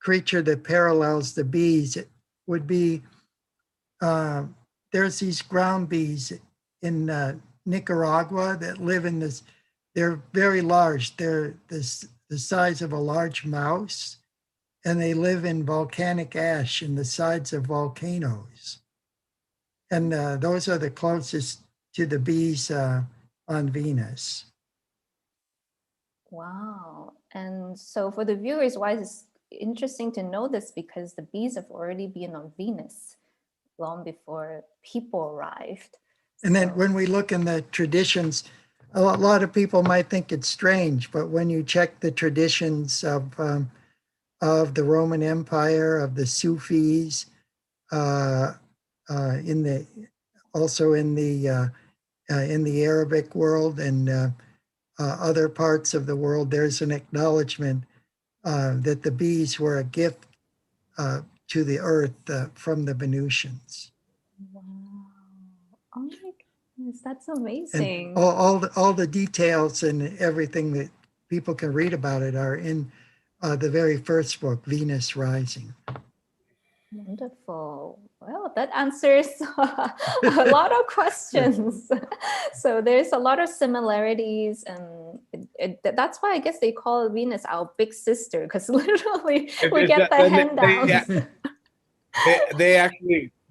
creature that parallels the bees. It would be, there's these ground bees in Nicaragua that live in They're very large. They're the size of a large mouse, and they live in volcanic ash in the sides of volcanoes. And those are the closest to the bees on Venus. Wow. And so for the viewers, why it's interesting to know this, because the bees have already been on Venus long before people arrived. And then when we look in the traditions, a lot of people might think it's strange, but when you check the traditions of the Roman Empire, of the Sufis, in the also in the Arabic world and other parts of the world, there's an acknowledgement that the bees were a gift to the earth from the Venusians. Wow. Oh my goodness, that's And amazing. all the details and everything that people can read about it are in the very first book, Venus Rising. Wonderful. Well, that answers a lot of questions. So there's a lot of similarities, and that's why I guess they call Venus our big sister, because literally we get the handouts.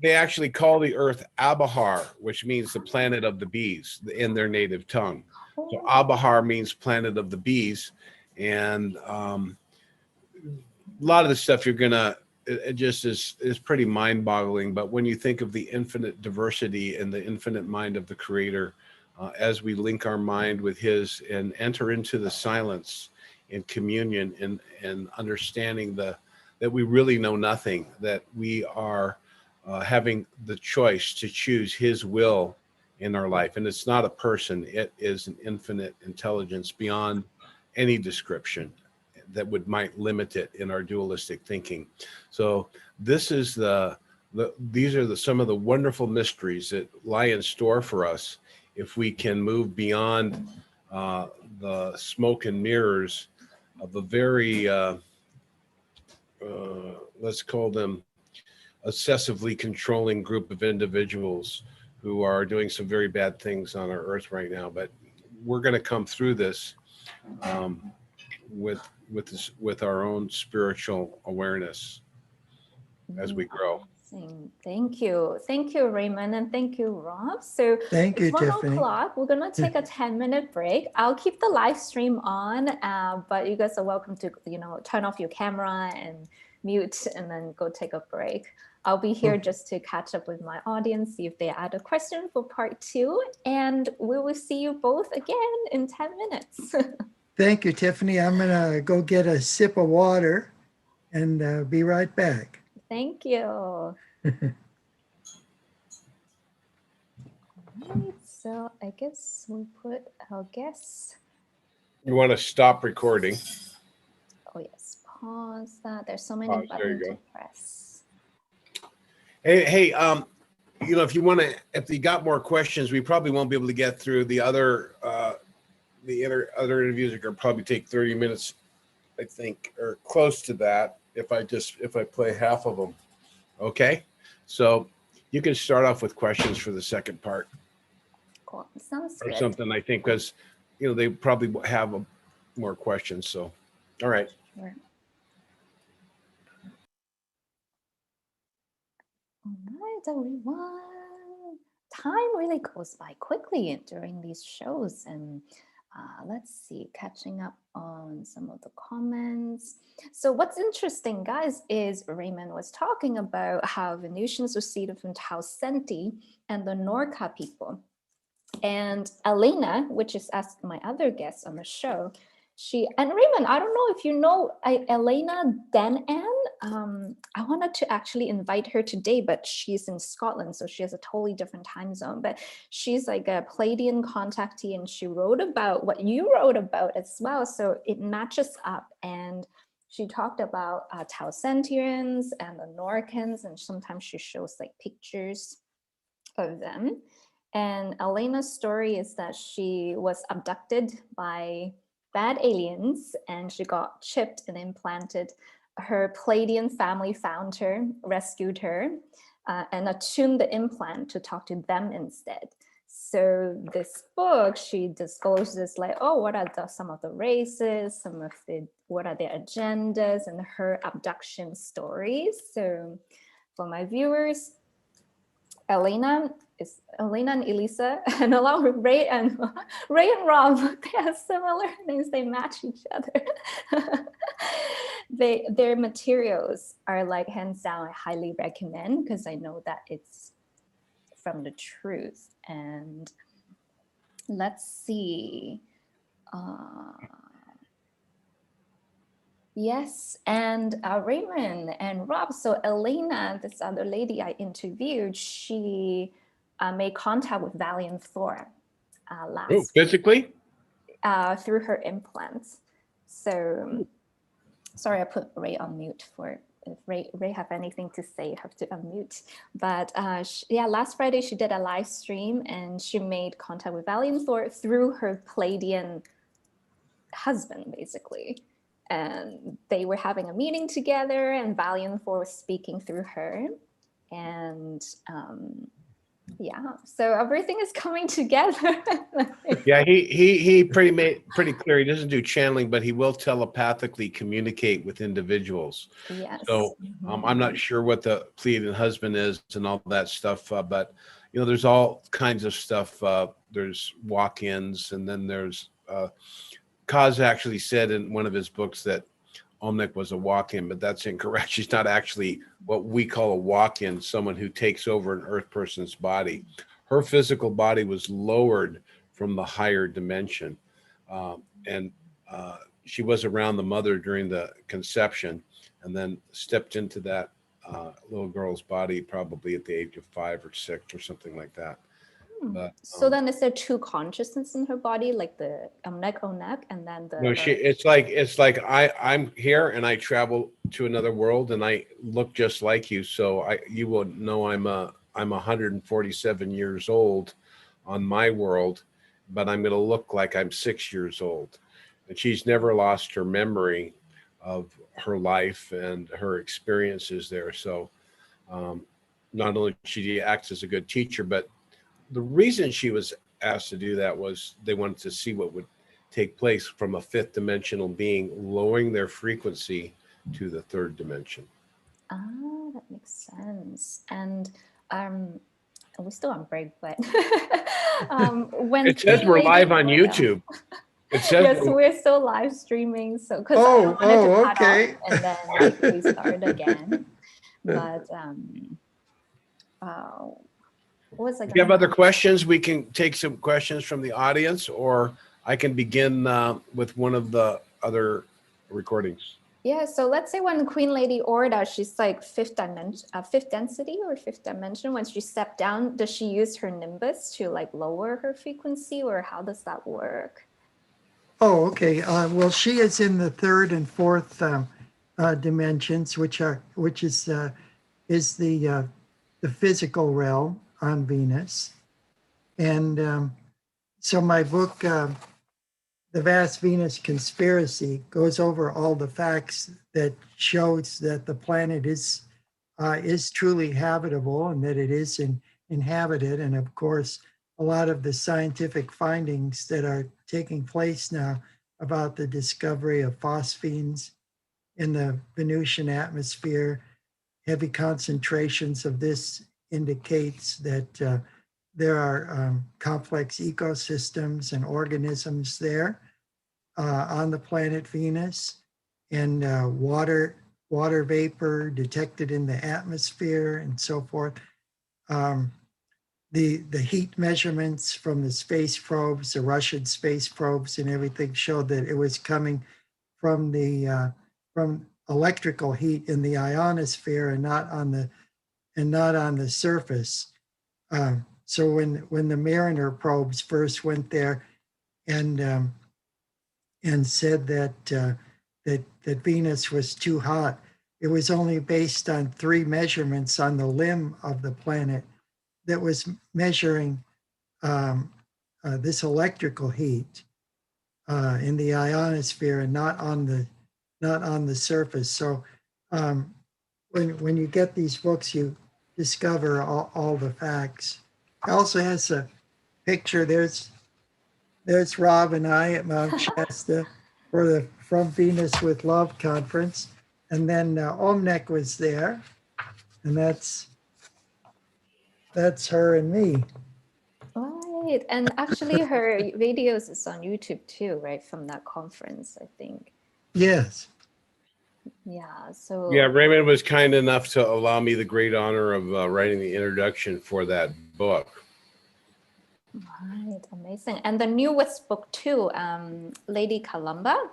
They actually call the Earth Abahar, which means the planet of the bees in their native tongue. So Abahar means planet of the bees, and a lot of the stuff you're gonna, it just is pretty mind-boggling. But when you think of the infinite diversity and the infinite mind of the Creator, as we link our mind with His and enter into the silence in communion and understanding that we really know nothing, that we are having the choice to choose His will in our life. And it's not a person, it is an infinite intelligence beyond any description that might limit it in our dualistic thinking. So this is these are some of the wonderful mysteries that lie in store for us if we can move beyond the smoke and mirrors of a very let's call them obsessively controlling group of individuals who are doing some very bad things on our earth right now. But we're going to come through this with our own spiritual awareness as we grow. Thank you, Raymond, and thank you, Rob. So Thank you, it's 1 Tiffany. o'clock. We're gonna take a 10-minute break. I'll keep the live stream on, but you guys are welcome to turn off your camera and mute, and then go take a break. I'll be here just to catch up with my audience, see if they add a question for part 2, and we will see you both again in 10 minutes. Thank you, Tiffany. I'm gonna go get a sip of water and be right back. Thank you. Right, so I guess we'll put our guests. You want to stop recording? Oh yes, pause that. There's so many buttons to press. Hey, if you want to, if you got more questions, we probably won't be able to get through the other other interviews. Are going to probably take 30 minutes, I think, or close to that. If I play half of them, okay. So you can start off with questions for the second part. Cool, sounds or good. Something, I think, because they probably have more questions. So, all right. Sure. All right, everyone. Time really goes by quickly during these shows, and let's see, catching up on some of the comments. So what's interesting, guys, is Raymond was talking about how Venusians were seated from Tau Ceti and the Norca people. And Elena, which is as my other guest on the show, and Raymond, I don't know if you know Elena Danan. I wanted to actually invite her today, but she's in Scotland, so she has a totally different time zone. But she's like a Pleiadian contactee, and she wrote about what you wrote about as well. So it matches up. And she talked about Tau Centians and the Norcans, and sometimes she shows like pictures of them. And Elena's story is that she was abducted by bad aliens, and she got chipped and implanted. Her Pleiadian family found her, rescued her, and attuned the implant to talk to them instead. So this book, she discloses like, oh, what are some of the races, what are their agendas, and her abduction stories. So for my viewers, Elena and Elisa, and along with Ray and Rob, they have similar names. They match each other. Their materials are like hands down, I highly recommend, because I know that it's from the truth. And let's see. Yes, and Raymond and Rob. So Elena, this other lady I interviewed, she made contact with Valiant Thor last physically? through her implants. So sorry, I put Ray on mute for if Ray have anything to say, you have to unmute. But yeah, last Friday she did a live stream and she made contact with Valiant Thor through her Palladian husband, basically. And they were having a meeting together, and Valiant Thor was speaking through her. And yeah, so everything is coming together. Yeah, he pretty clear. He doesn't do channeling, but he will telepathically communicate with individuals. Yes. So I'm not sure what the Pleiadian husband is and all that stuff, but you know, there's all kinds of stuff. There's walk-ins, and then there's Kaz actually said in one of his books that Omnic was a walk-in, but that's incorrect. She's not actually what we call a walk-in, someone who takes over an Earth person's body. Her physical body was lowered from the higher dimension. And she was around the mother during the conception and then stepped into that little girl's body probably at the age of 5 or 6 or something like that. But, so then is there two consciousness in her body, like the Omnic, and then the... No, it's like I'm here and I travel to another world and I look just like you. So you will know I'm 147 years old on my world, but I'm going to look like I'm 6 years old. And she's never lost her memory of her life and her experiences there. So not only she acts as a good teacher, but the reason she was asked to do that was they wanted to see what would take place from a 5th dimensional being lowering their frequency to the 3rd dimension. Ah, that makes sense. And we're still on break, but when it says we're live on YouTube. It says yes, we're still live streaming. So because I wanted to cut okay. off and then we start again. But what was I if you have other questions, we can take some questions from the audience, or I can begin with one of the other recordings. Yeah, so let's say when Queen Lady Orda, she's like 5th density or 5th dimension, when she stepped down, does she use her nimbus to like lower her frequency, or how does that work? Oh, okay. Well, she is in the 3rd and 4th dimensions, which is the physical realm on Venus. And so my book, The Vast Venus Conspiracy, goes over all the facts that shows that the planet is truly habitable and that it is inhabited. And of course, a lot of the scientific findings that are taking place now about the discovery of phosphenes in the Venusian atmosphere, heavy concentrations of this indicates that there are complex ecosystems and organisms there on the planet Venus, and water vapor detected in the atmosphere and so forth. The heat measurements from the space probes, the Russian space probes and everything showed that it was coming from from electrical heat in the ionosphere and not on the surface. So when the Mariner probes first went there and said that Venus was too hot, it was only based on 3 measurements on the limb of the planet that was measuring this electrical heat in the ionosphere and not on the surface. So when you get these books, you discover all the facts. It also has a picture, there's Rob and I at Mount Shasta for the From Venus with Love conference. And then Omnek was there. And that's her and me. Right. And actually her videos is on YouTube too, right? From that conference, I think. Yes. Yeah. So Yeah, Raymond was kind enough to allow me the great honor of writing the introduction for that book. right, amazing. And the newest book too, Lady Columba.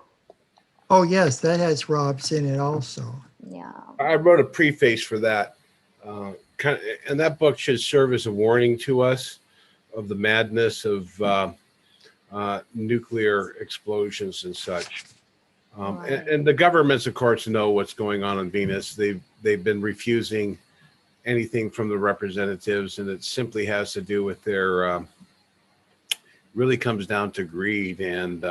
Oh, yes, that has Rob's in it also. Yeah. I wrote a preface for that, and that book should serve as a warning to us of the madness of nuclear explosions and such. And the governments, of course, know what's going on Venus. They've been refusing anything from the representatives, and it simply has to do with their really comes down to greed and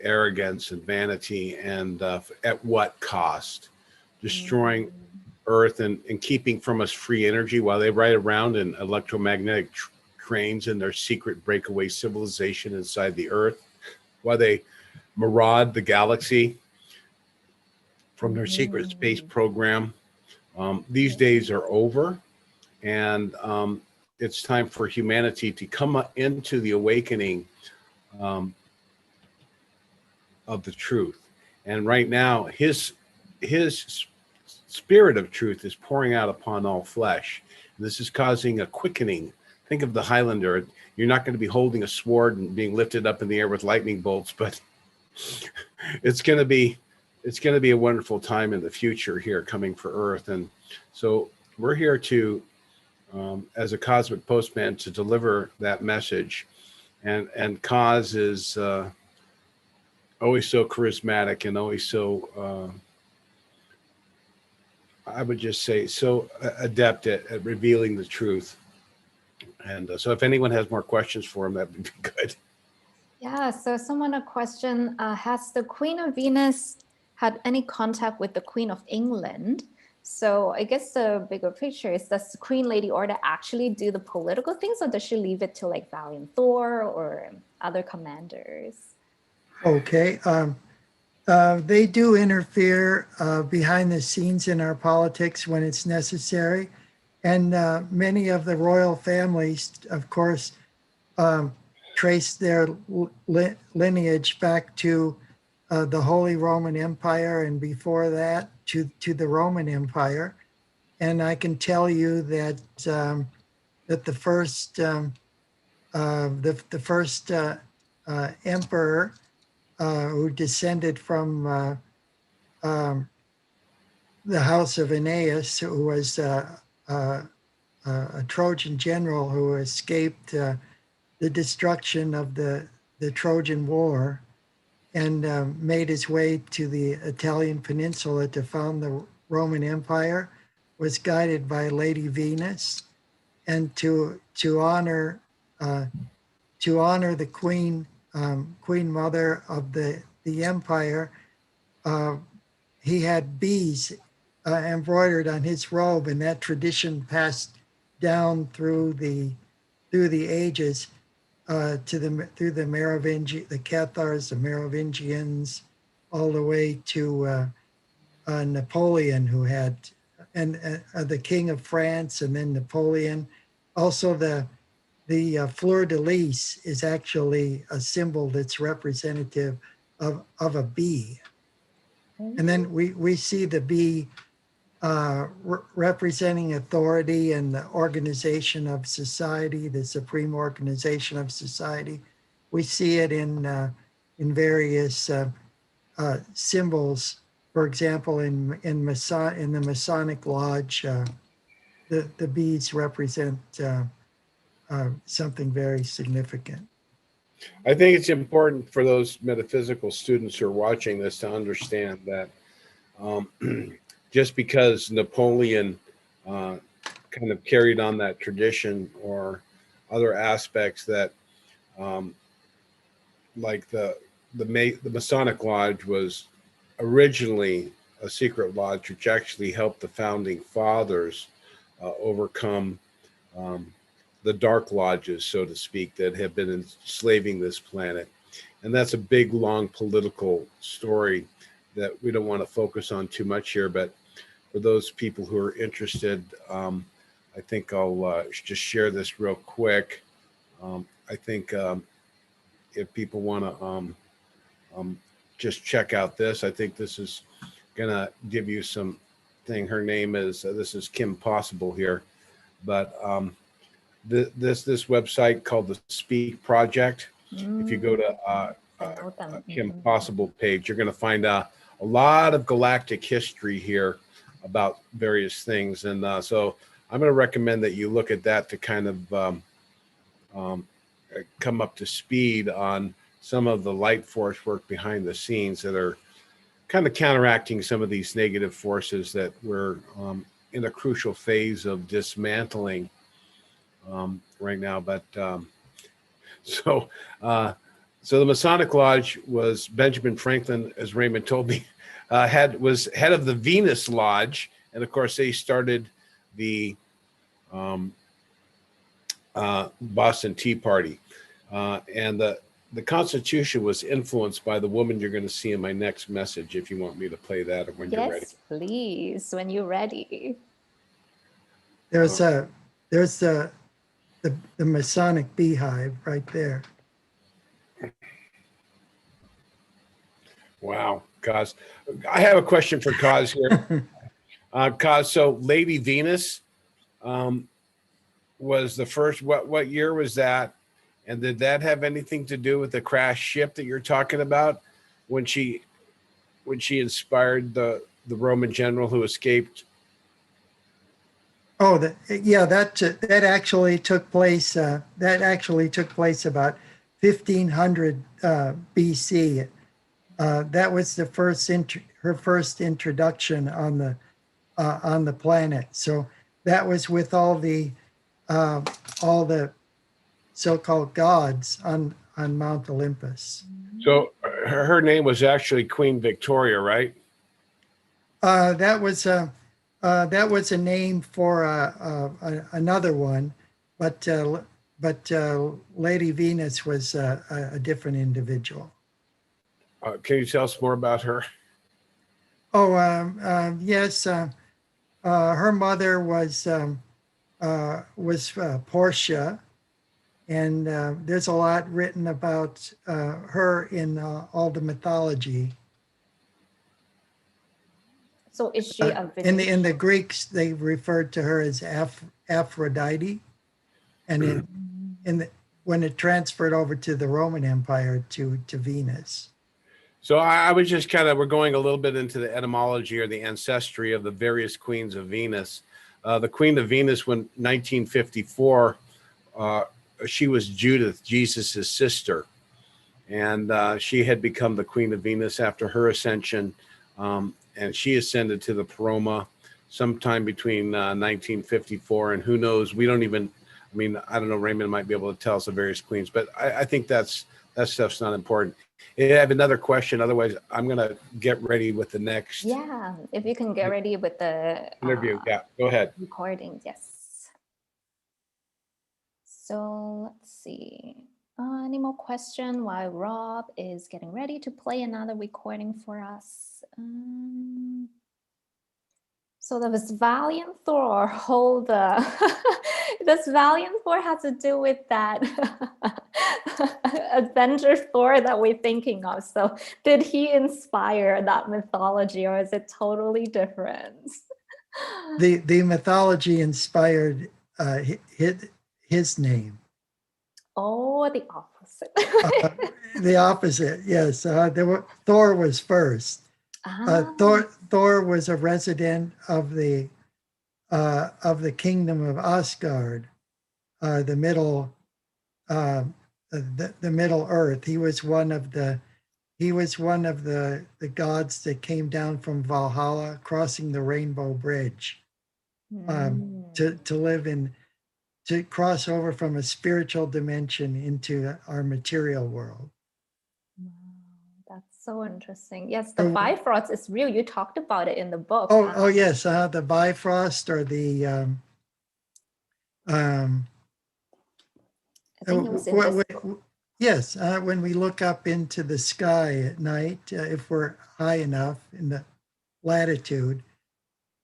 arrogance and vanity, and at what cost? Destroying Earth and keeping from us free energy while they ride around in electromagnetic trains in their secret breakaway civilization inside the Earth, while they maraud the galaxy from their secret space program. These days are over, and it's time for humanity to come into the awakening of the truth. And right now, his spirit of truth is pouring out upon all flesh. This is causing a quickening. Think of the Highlander. You're not going to be holding a sword and being lifted up in the air with lightning bolts, but it's going to be a wonderful time in the future here coming for Earth. And so we're here to, as a cosmic postman, to deliver that message. And Cos is always so charismatic and always so, I would just say, so adept at revealing the truth. And so if anyone has more questions for him, that would be good. Yeah, so someone a question, has the Queen of Venus had any contact with the Queen of England? So I guess the bigger picture is, does the Queen Lady Orda actually do the political things, or does she leave it to like Valiant Thor or other commanders? Okay. They do interfere behind the scenes in our politics when it's necessary. And many of the royal families, of course, trace their lineage back to the Holy Roman Empire, and before that to the Roman Empire. And I can tell you that that the first emperor who descended from the house of Aeneas, who was a Trojan general who escaped the destruction of the Trojan War and made his way to the Italian peninsula to found the Roman Empire, was guided by Lady Venus, and to honor the Queen Mother of the Empire. He had bees embroidered on his robe, and that tradition passed down through the ages through the Merovingian, the Cathars, the Merovingians, all the way to Napoleon, who had, and the King of France, and then Napoleon. Also, the fleur de lis is actually a symbol that's representative of a bee. And then we see the bee representing authority and the organization of society, the supreme organization of society. We see it in various symbols. For example, in the Masonic Lodge, the bees represent something very significant. I think it's important for those metaphysical students who are watching this to understand that just because Napoleon kind of carried on that tradition, or other aspects that, like the Masonic Lodge was originally a secret lodge which actually helped the founding fathers overcome the dark lodges, so to speak, that have been enslaving this planet. And that's a big, long political story that we don't want to focus on too much here. But for those people who are interested, I think I'll just share this real quick. I think if people want to just check out this, I think this is going to give you some thing. Her name is, this is Kim Possible here. But this website called the Speak Project. If you go to Kim Possible page, you're going to find a lot of galactic history here about various things. And so I'm going to recommend that you look at that to kind of come up to speed on some of the light force work behind the scenes that are kind of counteracting some of these negative forces that we're in a crucial phase of dismantling right now. But so the Masonic Lodge was Benjamin Franklin, as Raymond told me, was head of the Venus Lodge, and of course they started the Boston Tea Party, and the Constitution was influenced by the woman you're going to see in my next message. If you want me to play that, or when you're ready. Yes, please. When you're ready. There's the Masonic beehive right there. Wow, Kaz. I have a question for Kaz here. Kaz, so Lady Venus was the first, what year was that? And did that have anything to do with the crash ship that you're talking about when she inspired the Roman general who escaped? Oh, that actually took place. That actually took place about 1500 BC. That was the her first introduction on the planet. So that was with all the so-called gods on Mount Olympus. So her name was actually Queen Victoria, right? That was a name for another one, but Lady Venus was a different individual. Can you tell us more about her? Oh, yes. Her mother was Portia, and there's a lot written about her in all the mythology. So is she a in the Greeks, they referred to her as Aphrodite, and when it transferred over to the Roman Empire to Venus. So I was just we're going a little bit into the etymology or the ancestry of the various queens of Venus. The Queen of Venus, when 1954, she was Judith, Jesus's sister, and she had become the Queen of Venus after her ascension, and she ascended to the Peroma sometime between 1954 and who knows? We don't even. I mean, I don't know. Raymond might be able to tell us the various queens, but I think that stuff's not important. I have another question. Otherwise, I'm going to get ready with the next. Yeah, if you can get ready with the interview. Yeah, go ahead. Recording, yes. So let's see. Any more question while Rob is getting ready to play another recording for us? So the Valiant Thor hold this Valiant Thor has to do with that Avenger Thor that we're thinking of. So did he inspire that mythology, or is it totally different? The mythology inspired his name. Oh, the opposite. The opposite, yes. Thor was first. Thor was a resident of the kingdom of Asgard, the middle earth. He was one of the gods that came down from Valhalla, crossing the Rainbow Bridge, to cross over from a spiritual dimension into our material world. That's so interesting. Yes, the Bifrost is real. You talked about it in the book. Oh yes, the Bifrost, or the I think it was in this book. Yes, when we look up into the sky at night, if we're high enough in the latitude,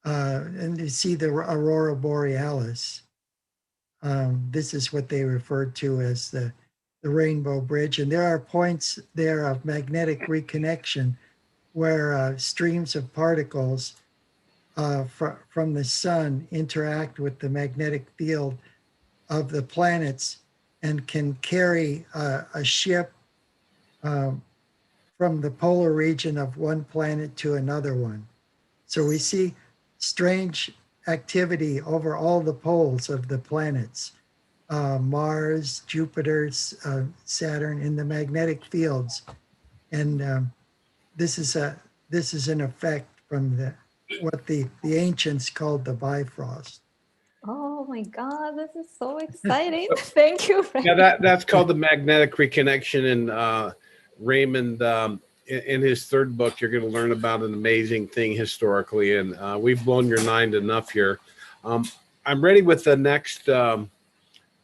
and you see the aurora borealis, this is what they refer to as the Rainbow Bridge. And there are points there of magnetic reconnection where streams of particles from the sun interact with the magnetic field of the planets and can carry a ship from the polar region of one planet to another one. So we see strange activity over all the poles of the planets, Mars, Jupiter, Saturn, in the magnetic fields. And this is an effect from what the ancients called the Bifrost. Oh my God, this is so exciting. Thank you. Yeah, that's called the Magnetic Reconnection. And Raymond, in his third book, you're going to learn about an amazing thing historically. And we've blown your mind enough here. I'm ready with the next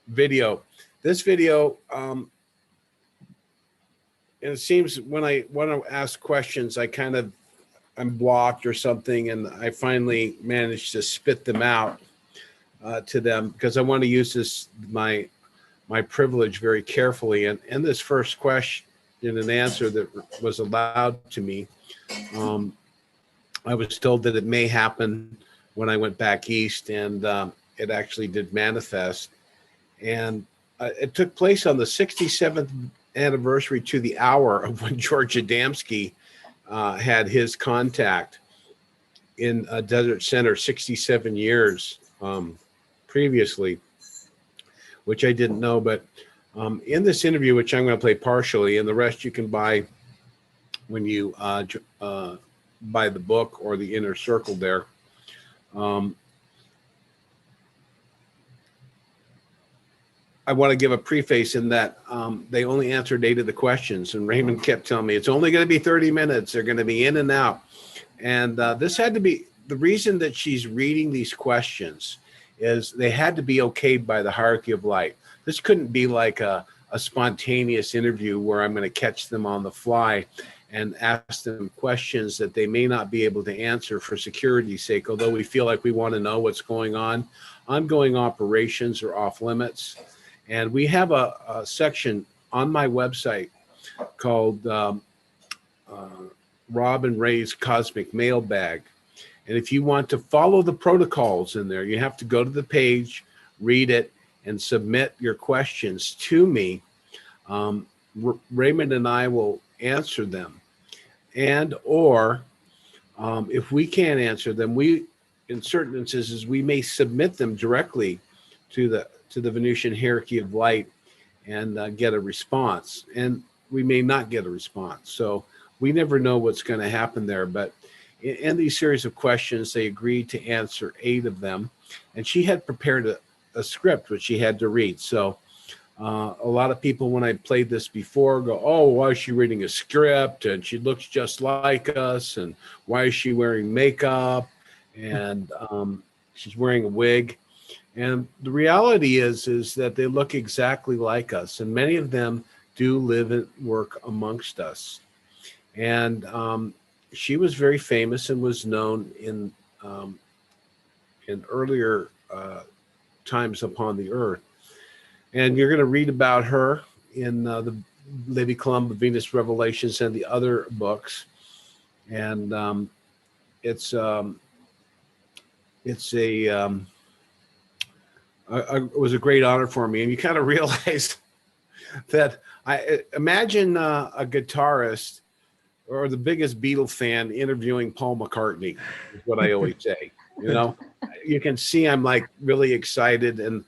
video. This video, and it seems when I want to ask questions, I'm blocked or something, and I finally managed to spit them out to them because I want to use this my privilege very carefully. And in this first question and answer that was allowed to me, I was told that it may happen when I went back east, and it actually did manifest. And it took place on the 67th anniversary to the hour of when George Adamski had his contact in a desert center 67 years previously, which I didn't know. But in this interview, which I'm going to play partially, and the rest you can buy when you buy the book or the Inner Circle there. I want to give a preface in that they only answered 8 of the questions, and Raymond kept telling me it's only going to be 30 minutes. They're going to be in and out. And this had to be the reason that she's reading these questions is they had to be okayed by the hierarchy of light. This couldn't be like a spontaneous interview where I'm going to catch them on the fly and ask them questions that they may not be able to answer for security's sake, although we feel like we want to know what's going on. Ongoing operations are off limits. And we have a section on my website called Rob and Ray's Cosmic Mailbag. And if you want to follow the protocols in there, you have to go to the page, read it, and submit your questions to me. Raymond and I will answer them. And or if we can't answer them, in certain instances, we may submit them directly to the Venusian hierarchy of light and get a response. And we may not get a response. So we never know what's going to happen there. But in these series of questions, they agreed to answer 8 of them. And she had prepared a script, which she had to read. So a lot of people, when I played this before, go, oh, why is she reading a script? And she looks just like us. And why is she wearing makeup? And she's wearing a wig. And the reality is that they look exactly like us. And many of them do live and work amongst us. And she was very famous and was known in earlier times upon the earth. And you're going to read about her in the Lady Columba, Venus Revelations, and the other books. And it was a great honor for me. And you kind of realize that I imagine a guitarist or the biggest Beatle fan interviewing Paul McCartney is what I always say. You know, you can see I'm like really excited. And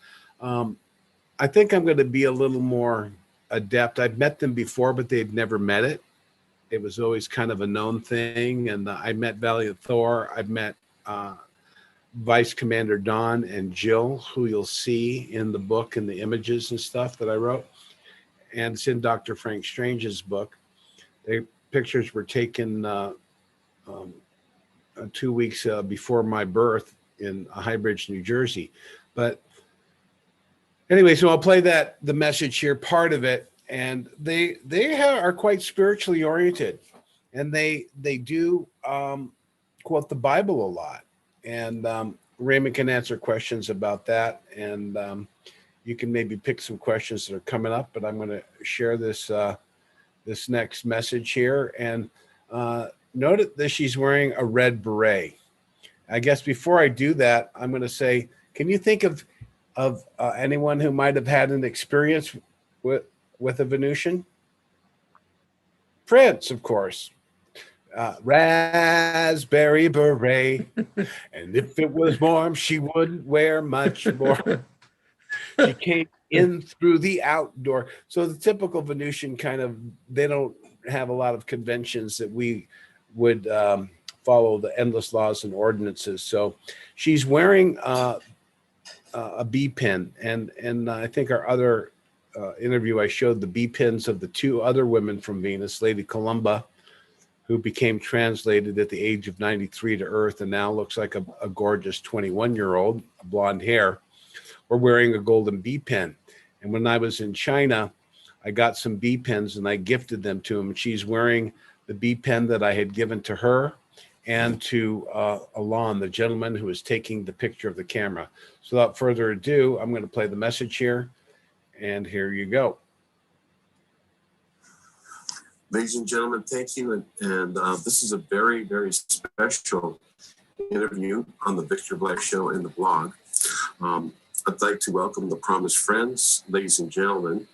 I think I'm going to be a little more adept. I've met them before, but they've never met it. It was always kind of a known thing. And I met Valiant Thor. I've met Vice Commander Don and Jill, who you'll see in the book and the images and stuff that I wrote. And it's in Dr. Frank Strange's book. The pictures were taken 2 weeks before my birth in High Bridge, New Jersey. But Anyway, so I'll play the message here, part of it, and they are quite spiritually oriented, and they do quote the Bible a lot, and Raymond can answer questions about that, and you can maybe pick some questions that are coming up, but I'm going to share this this next message here, and note that she's wearing a red beret. I guess before I do that, I'm going to say, can you think of anyone who might have had an experience with a Venusian? Prince, of course. Raspberry beret, and if it was warm, she wouldn't wear much more. She came in through the outdoor. So the typical Venusian kind of, they don't have a lot of conventions that we would follow the endless laws and ordinances. So she's wearing a B pin, and I think our other interview, I showed the B pins of the two other women from Venus, Lady Columba, who became translated at the age of 93 to Earth and now looks like a gorgeous 21-year-old, blonde hair. We're wearing a golden B pin. And when I was in China, I got some B pins and I gifted them to him. She's wearing the B pin that I had given to her and to Alon, the gentleman who was taking the picture of the camera. So without further ado, I'm going to play the message here. And here you go. Ladies and gentlemen, thank you. And this is a very, very special interview on the Victor Black Show and the blog. I'd like to welcome the promised friends, ladies and gentlemen.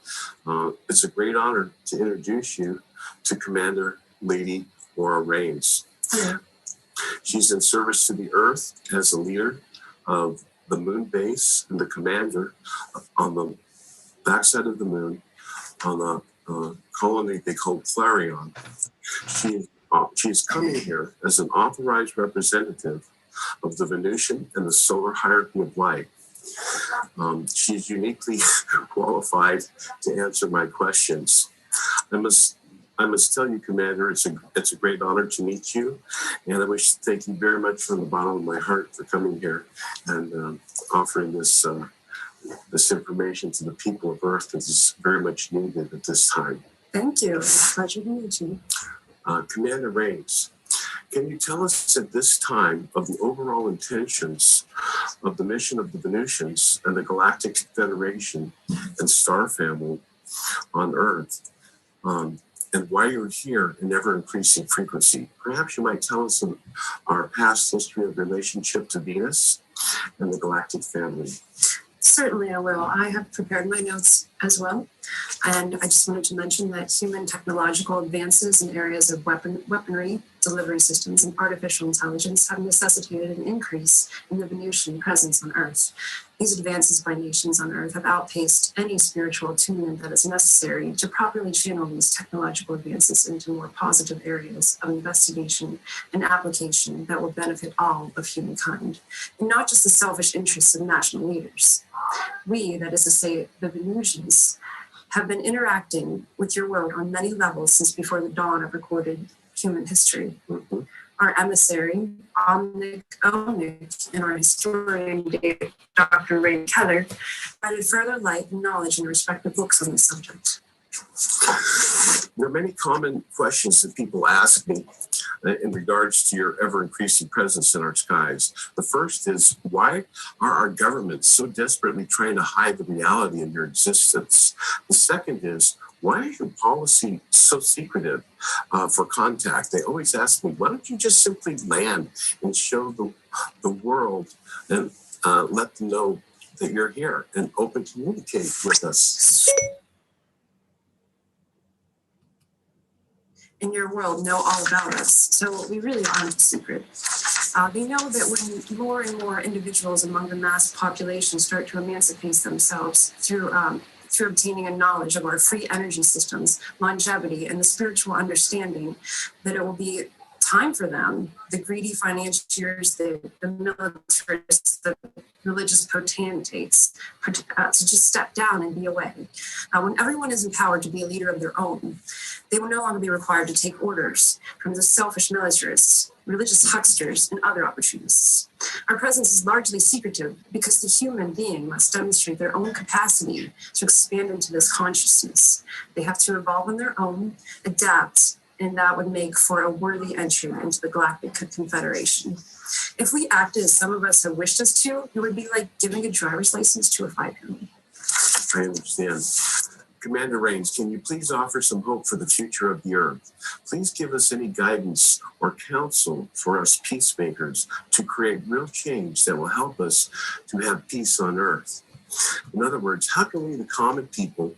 It's a great honor to introduce you to Commander Lady Rhaines. Yeah. She's in service to the Earth as a leader of the moon base and the commander on the backside of the moon on a colony they call Clarion. She is coming here as an authorized representative of the Venusian and the solar hierarchy of light. She's uniquely qualified to answer my questions. I must tell you, Commander, it's a great honor to meet you, and I wish to thank you very much from the bottom of my heart for coming here and offering this this information to the people of Earth, because it's very much needed at this time. Thank you. It's a pleasure to meet you. Commander Rhaines, can you tell us at this time of the overall intentions of the mission of the Venusians and the Galactic Federation and Star Family on Earth, and why you're here in ever-increasing frequency? Perhaps you might tell us of our past history of relationship to Venus and the Galactic family. Certainly I will. I have prepared my notes as well. And I just wanted to mention that human technological advances in areas of weaponry, delivery systems, and artificial intelligence have necessitated an increase in the Venusian presence on Earth. These advances by nations on Earth have outpaced any spiritual attunement that is necessary to properly channel these technological advances into more positive areas of investigation and application that will benefit all of humankind, and not just the selfish interests of national leaders. We, that is to say, the Venusians, have been interacting with your world on many levels since before the dawn of recorded human history. Mm-hmm. Our emissary, Omnic, and our historian, Dr. Raymond Keller, provided further light and knowledge in respective books on this subject. There are many common questions that people ask me in regards to your ever-increasing presence in our skies. The first is, why are our governments so desperately trying to hide the reality of your existence? The second is, why is your policy so secretive for contact? They always ask me, why don't you just simply land and show the world and let them know that you're here and open to communicate with us? In your world know all about us, so we really aren't a secret. They know that when more and more individuals among the mass population start to emancipate themselves through obtaining a knowledge of our free energy systems, longevity, and the spiritual understanding, that it will be time for them, the greedy financiers, the militarists, the religious potentates, to just step down and be away. When everyone is empowered to be a leader of their own, they will no longer be required to take orders from the selfish militarists, religious hucksters, and other opportunists. Our presence is largely secretive because the human being must demonstrate their own capacity to expand into this consciousness. They have to evolve on their own, adapt, and that would make for a worthy entry into the Galactic Confederation. If we acted as some of us have wished us to, it would be like giving a driver's license to a 5-year-old. I understand. Commander Rhaines, can you please offer some hope for the future of the Earth? Please give us any guidance or counsel for us peacemakers to create real change that will help us to have peace on Earth. In other words, how can we, the common people,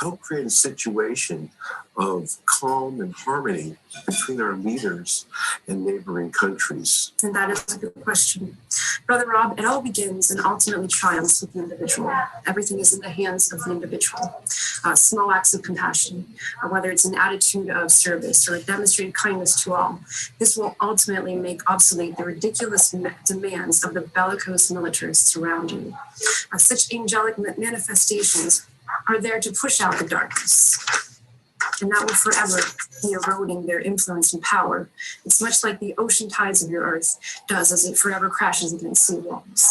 help create a situation of calm and harmony between our leaders and neighboring countries? And that is a good question. Brother Rob, it all begins and ultimately triumphs with the individual. Everything is in the hands of the individual. Small acts of compassion, whether it's an attitude of service or a demonstrated kindness to all, this will ultimately make obsolete the ridiculous demands of the bellicose militarists around you. Such angelic manifestations are there to push out the darkness. And that will forever be eroding their influence and power. It's much like the ocean tides of your Earth does as it forever crashes against sea walls.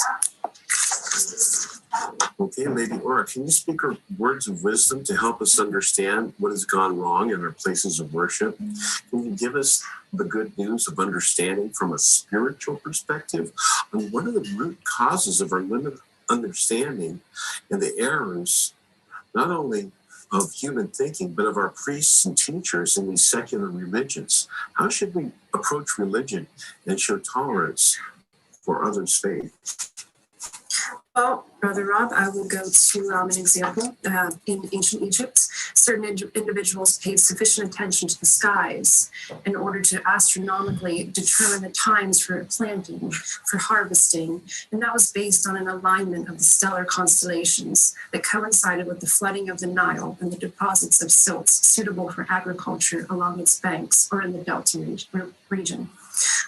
Okay, Lady Orda, can you speak words of wisdom to help us understand what has gone wrong in our places of worship? Can you give us the good news of understanding from a spiritual perspective on what are the root causes of our limited understanding and the errors, not only of human thinking, but of our priests and teachers in these secular religions? How should we approach religion and show tolerance for others' faith? Well, Brother Rob, I will go to an example. In ancient Egypt, certain individuals paid sufficient attention to the skies in order to astronomically determine the times for planting, for harvesting, and that was based on an alignment of the stellar constellations that coincided with the flooding of the Nile and the deposits of silts suitable for agriculture along its banks or in the Delta region.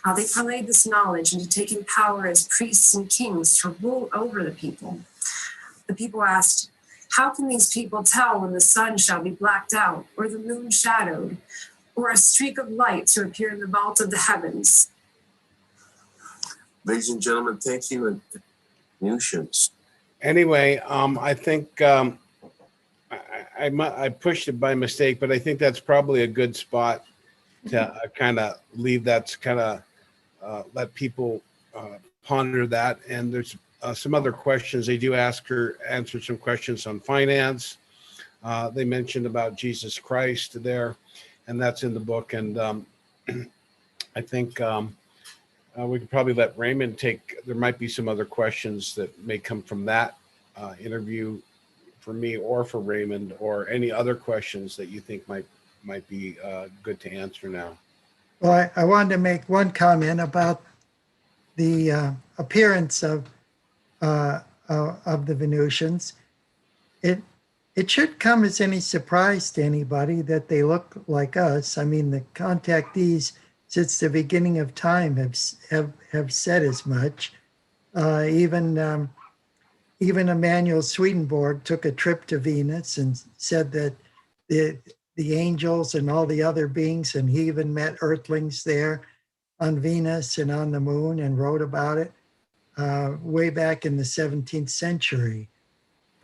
They parlayed this knowledge into taking power as priests and kings to rule over the people. The people asked, how can these people tell when the sun shall be blacked out, or the moon shadowed, or a streak of light to appear in the vault of the heavens? Ladies and gentlemen, thank you, and Venusians. Anyway, I think I pushed it by mistake, but I think that's probably a good spot to kind of leave that to kind of let people ponder that. And there's some other questions. They do answer some questions on finance. They mentioned about Jesus Christ there, and that's in the book. And I think we could probably let Raymond there might be some other questions that may come from that interview for me or for Raymond, or any other questions that you think might be good to answer now. Well, I wanted to make one comment about the appearance of the Venusians. It should come as any surprise to anybody that they look like us. I mean, the contactees since the beginning of time have said as much. Even Emanuel Swedenborg took a trip to Venus and said that the angels and all the other beings, and he even met earthlings there on Venus and on the moon and wrote about it way back in the 17th century.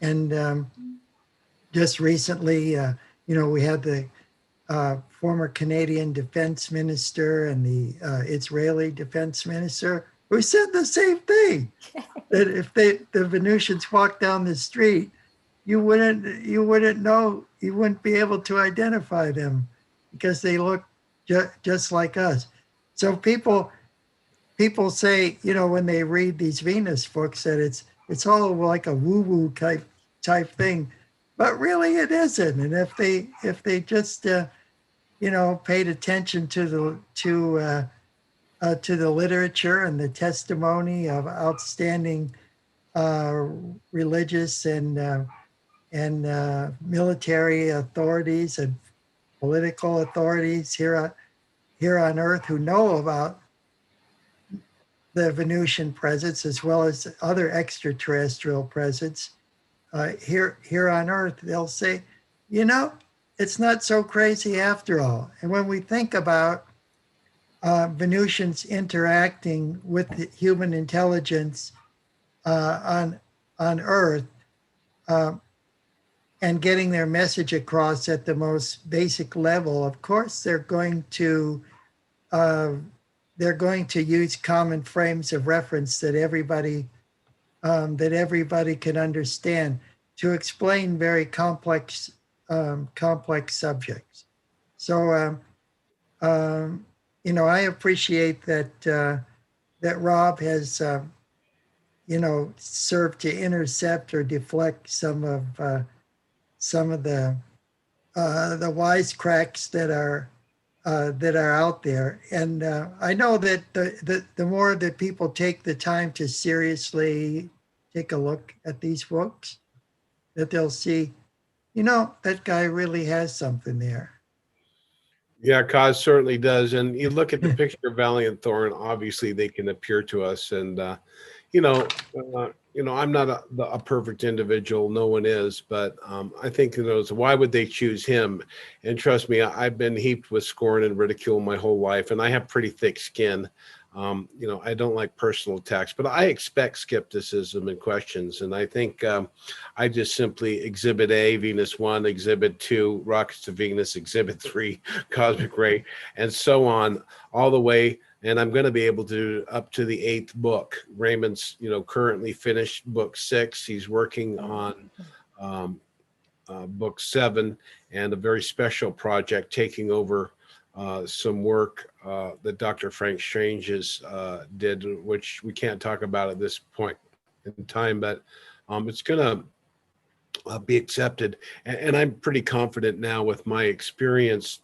And just recently, we had the former Canadian defense minister and the Israeli defense minister who said the same thing, that if the Venusians walked down the street, you wouldn't know, you wouldn't be able to identify them because they look just like us. So people say, when they read these Venus books, that it's all like a woo-woo type thing, but really it isn't. And if they just paid attention to the literature and the testimony of outstanding religious and military authorities and political authorities here on Earth who know about the Venusian presence as well as other extraterrestrial presence here on Earth, they'll say, it's not so crazy after all. And when we think about Venusians interacting with the human intelligence on Earth, and getting their message across at the most basic level. Of course, they're going to use common frames of reference that everybody can understand to explain very complex subjects. So, I appreciate that Rob has served to intercept or deflect some of the wisecracks that are out there. And I know that the more that people take the time to seriously take a look at these books, that they'll see, that guy really has something there. Yeah, Cos certainly does. And you look at the picture of Valiant Thorn, obviously they can appear to us. And, I'm not a perfect individual. No one is. But I think, so why would they choose him? And trust me, I've been heaped with scorn and ridicule my whole life. And I have pretty thick skin. I don't like personal attacks, but I expect skepticism and questions. And I think I just simply exhibit A, Venus 1, exhibit 2, rockets to Venus, exhibit 3, Cosmic Ray, and so on all the way. And I'm going to be able to do up to the 8th book. Raymond's, currently finished book 6. He's working on book 7 and a very special project taking over some work that Dr. Frank Strange's did, which we can't talk about at this point in time, but it's going to be accepted. And I'm pretty confident now with my experience.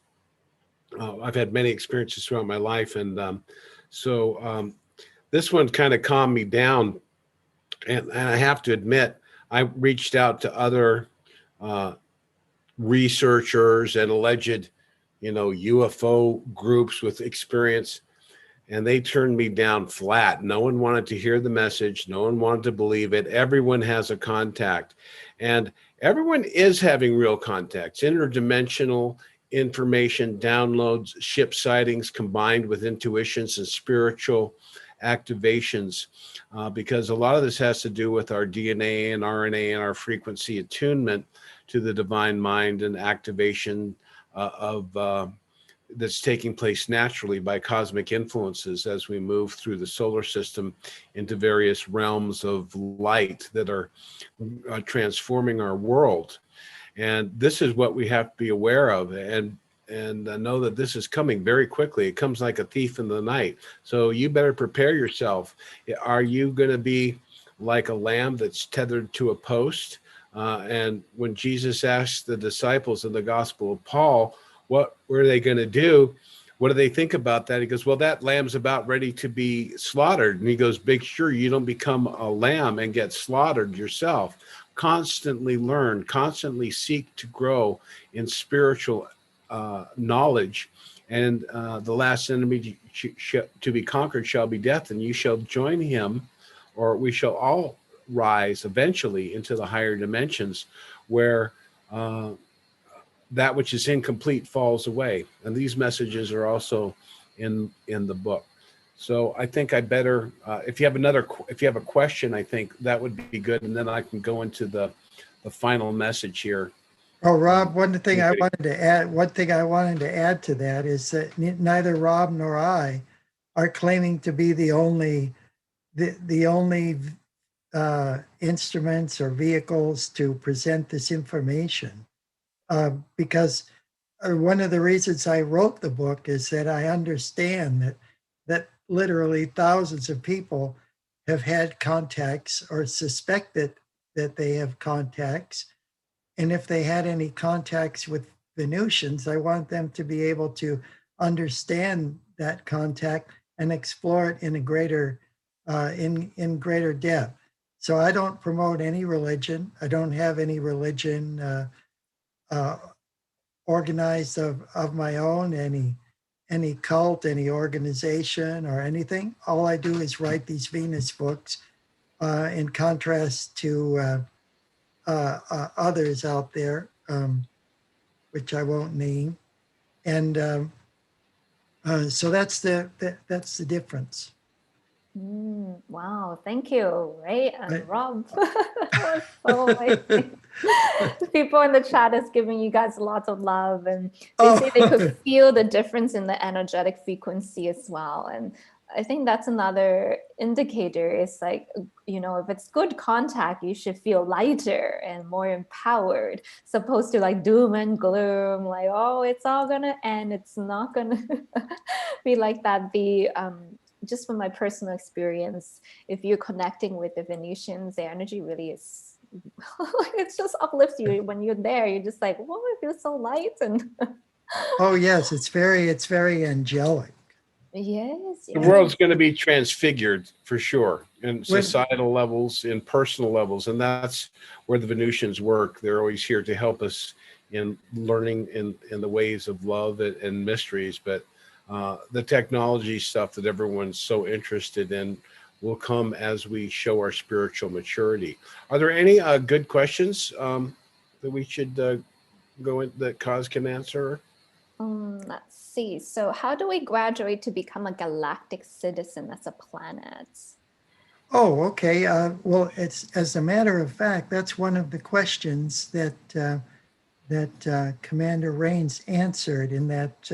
I've had many experiences throughout my life. And so this one kind of calmed me down. And I have to admit, I reached out to other researchers and alleged UFO groups with experience, and they turned me down flat. No one wanted to hear the message. No one wanted to believe it. Everyone has a contact, and everyone is having real contacts, interdimensional information downloads, ship sightings combined with intuitions and spiritual activations, because a lot of this has to do with our DNA and RNA and our frequency attunement to the divine mind and activation that's taking place naturally by cosmic influences as we move through the solar system into various realms of light that are transforming our world. And this is what we have to be aware of and know that this is coming very quickly. It comes like a thief in the night. So you better prepare yourself. Are you going to be like a lamb that's tethered to a post? And when Jesus asked the disciples in the Gospel of Paul, what were they going to do? What do they think about that? He goes, well, that lamb's about ready to be slaughtered. And he goes, make sure you don't become a lamb and get slaughtered yourself. Constantly learn, constantly seek to grow in spiritual knowledge. And the last enemy to be conquered shall be death, and you shall join him, or we shall all rise eventually into the higher dimensions where that which is incomplete falls away. And these messages are also in the book. So I think I better, if you have a question, I think that would be good. And then I can go into the final message here. Oh, Rob, one thing I wanted to add to that is that neither Rob nor I are claiming to be the only instruments or vehicles to present this information. Because one of the reasons I wrote the book is that I understand that literally thousands of people have had contacts or suspected that they have contacts. And if they had any contacts with Venusians, I want them to be able to understand that contact and explore it in a greater in greater depth. So I don't promote any religion. I don't have any religion organized of my own, any cult, any organization or anything. All I do is write these Venus books in contrast to others out there, which I won't name. And So that's the difference. Wow, thank you, Ray and Right. Rob. That was so amazing. People in the chat is giving you guys lots of love, and they say they could feel the difference in the energetic frequency as well. And I think that's another indicator. Is like, you know, if it's good contact, you should feel lighter and more empowered, supposed to like doom and gloom, like, oh, it's all gonna end. It's not gonna be like that. Just from my personal experience, if you're connecting with the Venusians, the energy really is it's just uplifts you when you're there. You're just like, whoa, it feels so light. And Oh yes, it's very angelic. yes, The world's going to be transfigured for sure, in When- societal levels, in personal levels, and that's where the Venusians work. They're always here to help us in learning in the ways of love and mysteries. But the technology stuff that everyone's so interested in will come as we show our spiritual maturity. Are there any good questions that we should go in that Kaz can answer? let's see. So how do we graduate to become a galactic citizen as a planet? Oh, okay. Well, it's, as a matter of fact, that's one of the questions that Commander Rhaines answered in that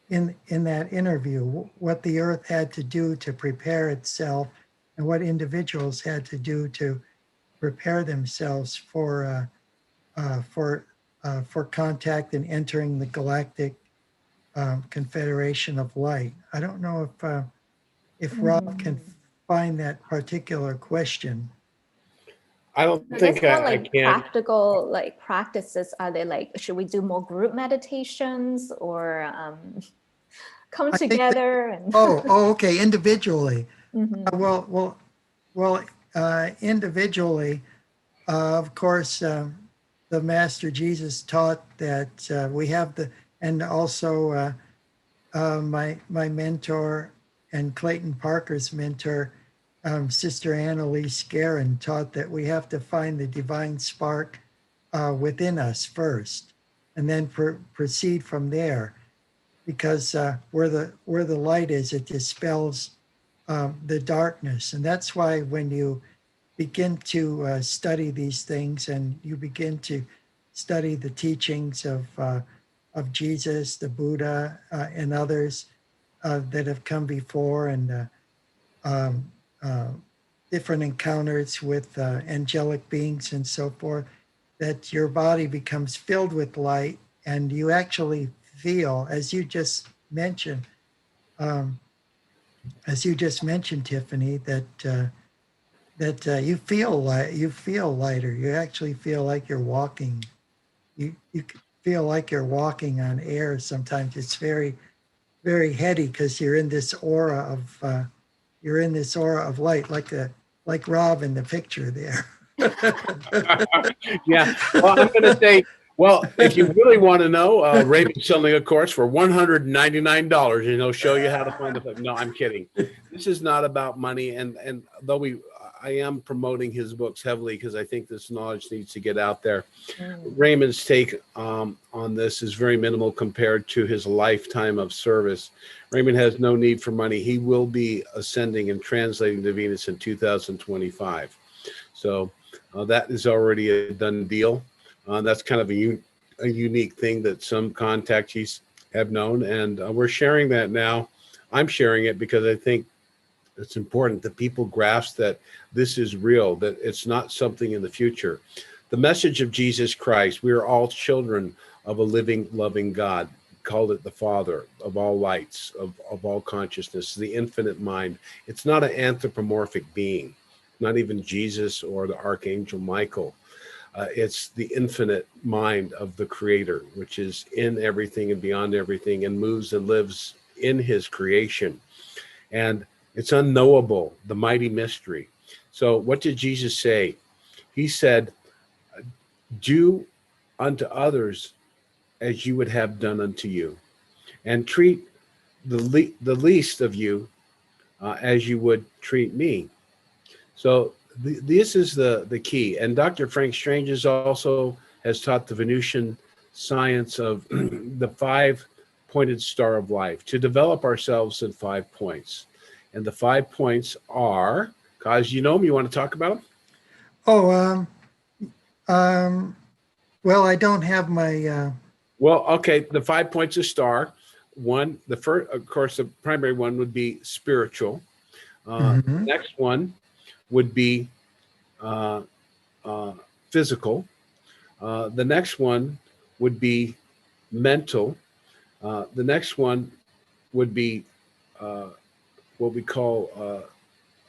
in that interview. What the Earth had to do to prepare itself, and what individuals had to do to prepare themselves for contact and entering the galactic confederation of light. I don't know if Rob can find that particular question. I don't I think guess more I like can. practical like practices. Are they like, should we do more group meditations or come I think together? And okay, individually. Mhm. Well, individually, of course, the Master Jesus taught that we have and also my mentor and Clayton Parker's mentor, Sister Annalise Guerin, taught that we have to find the divine spark within us first, and then proceed from there, because where the light is, it dispels the darkness, and that's why when you begin to study these things, and you begin to study the teachings of Jesus, the Buddha, and others that have come before, and um, different encounters with angelic beings and so forth, that your body becomes filled with light, and you actually feel, as you just mentioned, Tiffany, that you feel lighter. You actually feel like you're walking. You feel like you're walking on air. Sometimes it's very, very heady because you're in this aura of light, like Rob in the picture there. Yeah. Well, I'm going to say, well, if you really want to know, Raymond's selling a course for $199, and he'll show you how to find the. No, I'm kidding. This is not about money, and though I am promoting his books heavily because I think this knowledge needs to get out there. Raymond's take on this is very minimal compared to his lifetime of service. Raymond has no need for money. He will be ascending and translating to Venus in 2025. So that is already a done deal. That's kind of a unique thing that some contactees have known, and we're sharing that now. I'm sharing it because I think it's important that people grasp that this is real, that it's not something in the future. The message of Jesus Christ, we are all children of a living, loving God. Called it the Father of all lights, of all consciousness, the infinite mind. It's not an anthropomorphic being, not even Jesus or the Archangel Michael. It's the infinite mind of the Creator, which is in everything and beyond everything, and moves and lives in his creation. And it's unknowable, the mighty mystery. So what did Jesus say? He said, do unto others as you would have done unto you, and treat the least of you as you would treat me. So this is the key. And Dr. Frank Strange also has taught the Venusian science of the 5 pointed star of life, to develop ourselves in 5 points. And the 5 points are, Kaz, you know them? You want to talk about them? Oh, well, I don't have my. Well, okay. The 5 points of star. One, the first, of course, the primary one would be spiritual. The next one would be physical. The next one would be mental. The next one would be what we call,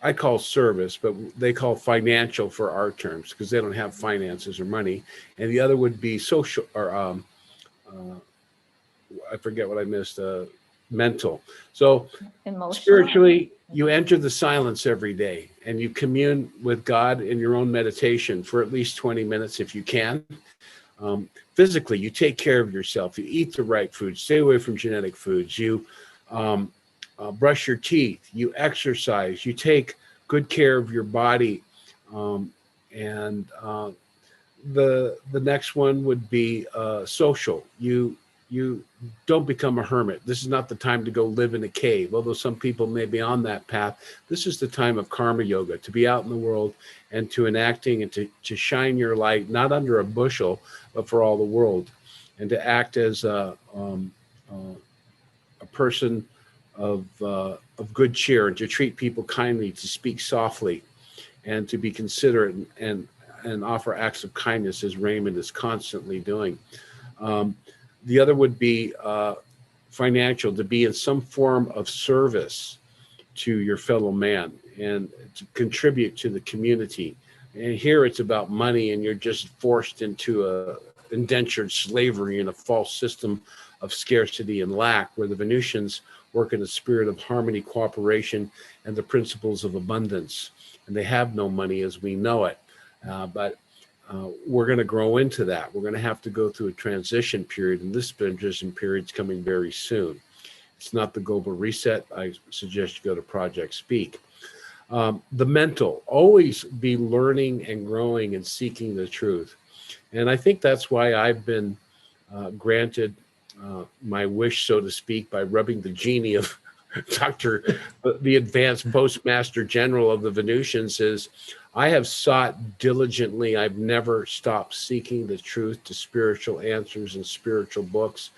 I call service, but they call financial for our terms because they don't have finances or money. And the other would be social, or I forget what I missed, mental. So Emotional. spiritually, you enter the silence every day and you commune with God in your own meditation for at least 20 minutes if you can. Physically, you take care of yourself. You eat the right food. Stay away from genetic foods. You brush your teeth. You exercise. You take good care of your body. And the next one would be social. You don't become a hermit. This is not the time to go live in a cave, although some people may be on that path. This is the time of karma yoga, to be out in the world and to enacting and to shine your light, not under a bushel, but for all the world, and to act as a person of good cheer, and to treat people kindly, to speak softly, and to be considerate and offer acts of kindness, as Raymond is constantly doing. The other would be financial, to be in some form of service to your fellow man and to contribute to the community. And here it's about money, and you're just forced into a indentured slavery in a false system of scarcity and lack, where the Venusians work in a spirit of harmony, cooperation, and the principles of abundance. And they have no money as we know it. But we're going to grow into that. We're going to have to go through a transition period, and this transition period is coming very soon. It's not the global reset. I suggest you go to Project Speak. The mental, always be learning and growing and seeking the truth. And I think that's why I've been granted my wish, so to speak, by rubbing the genie of the advanced Postmaster General of the Venusians, is I have sought diligently. I've never stopped seeking the truth to spiritual answers and spiritual books.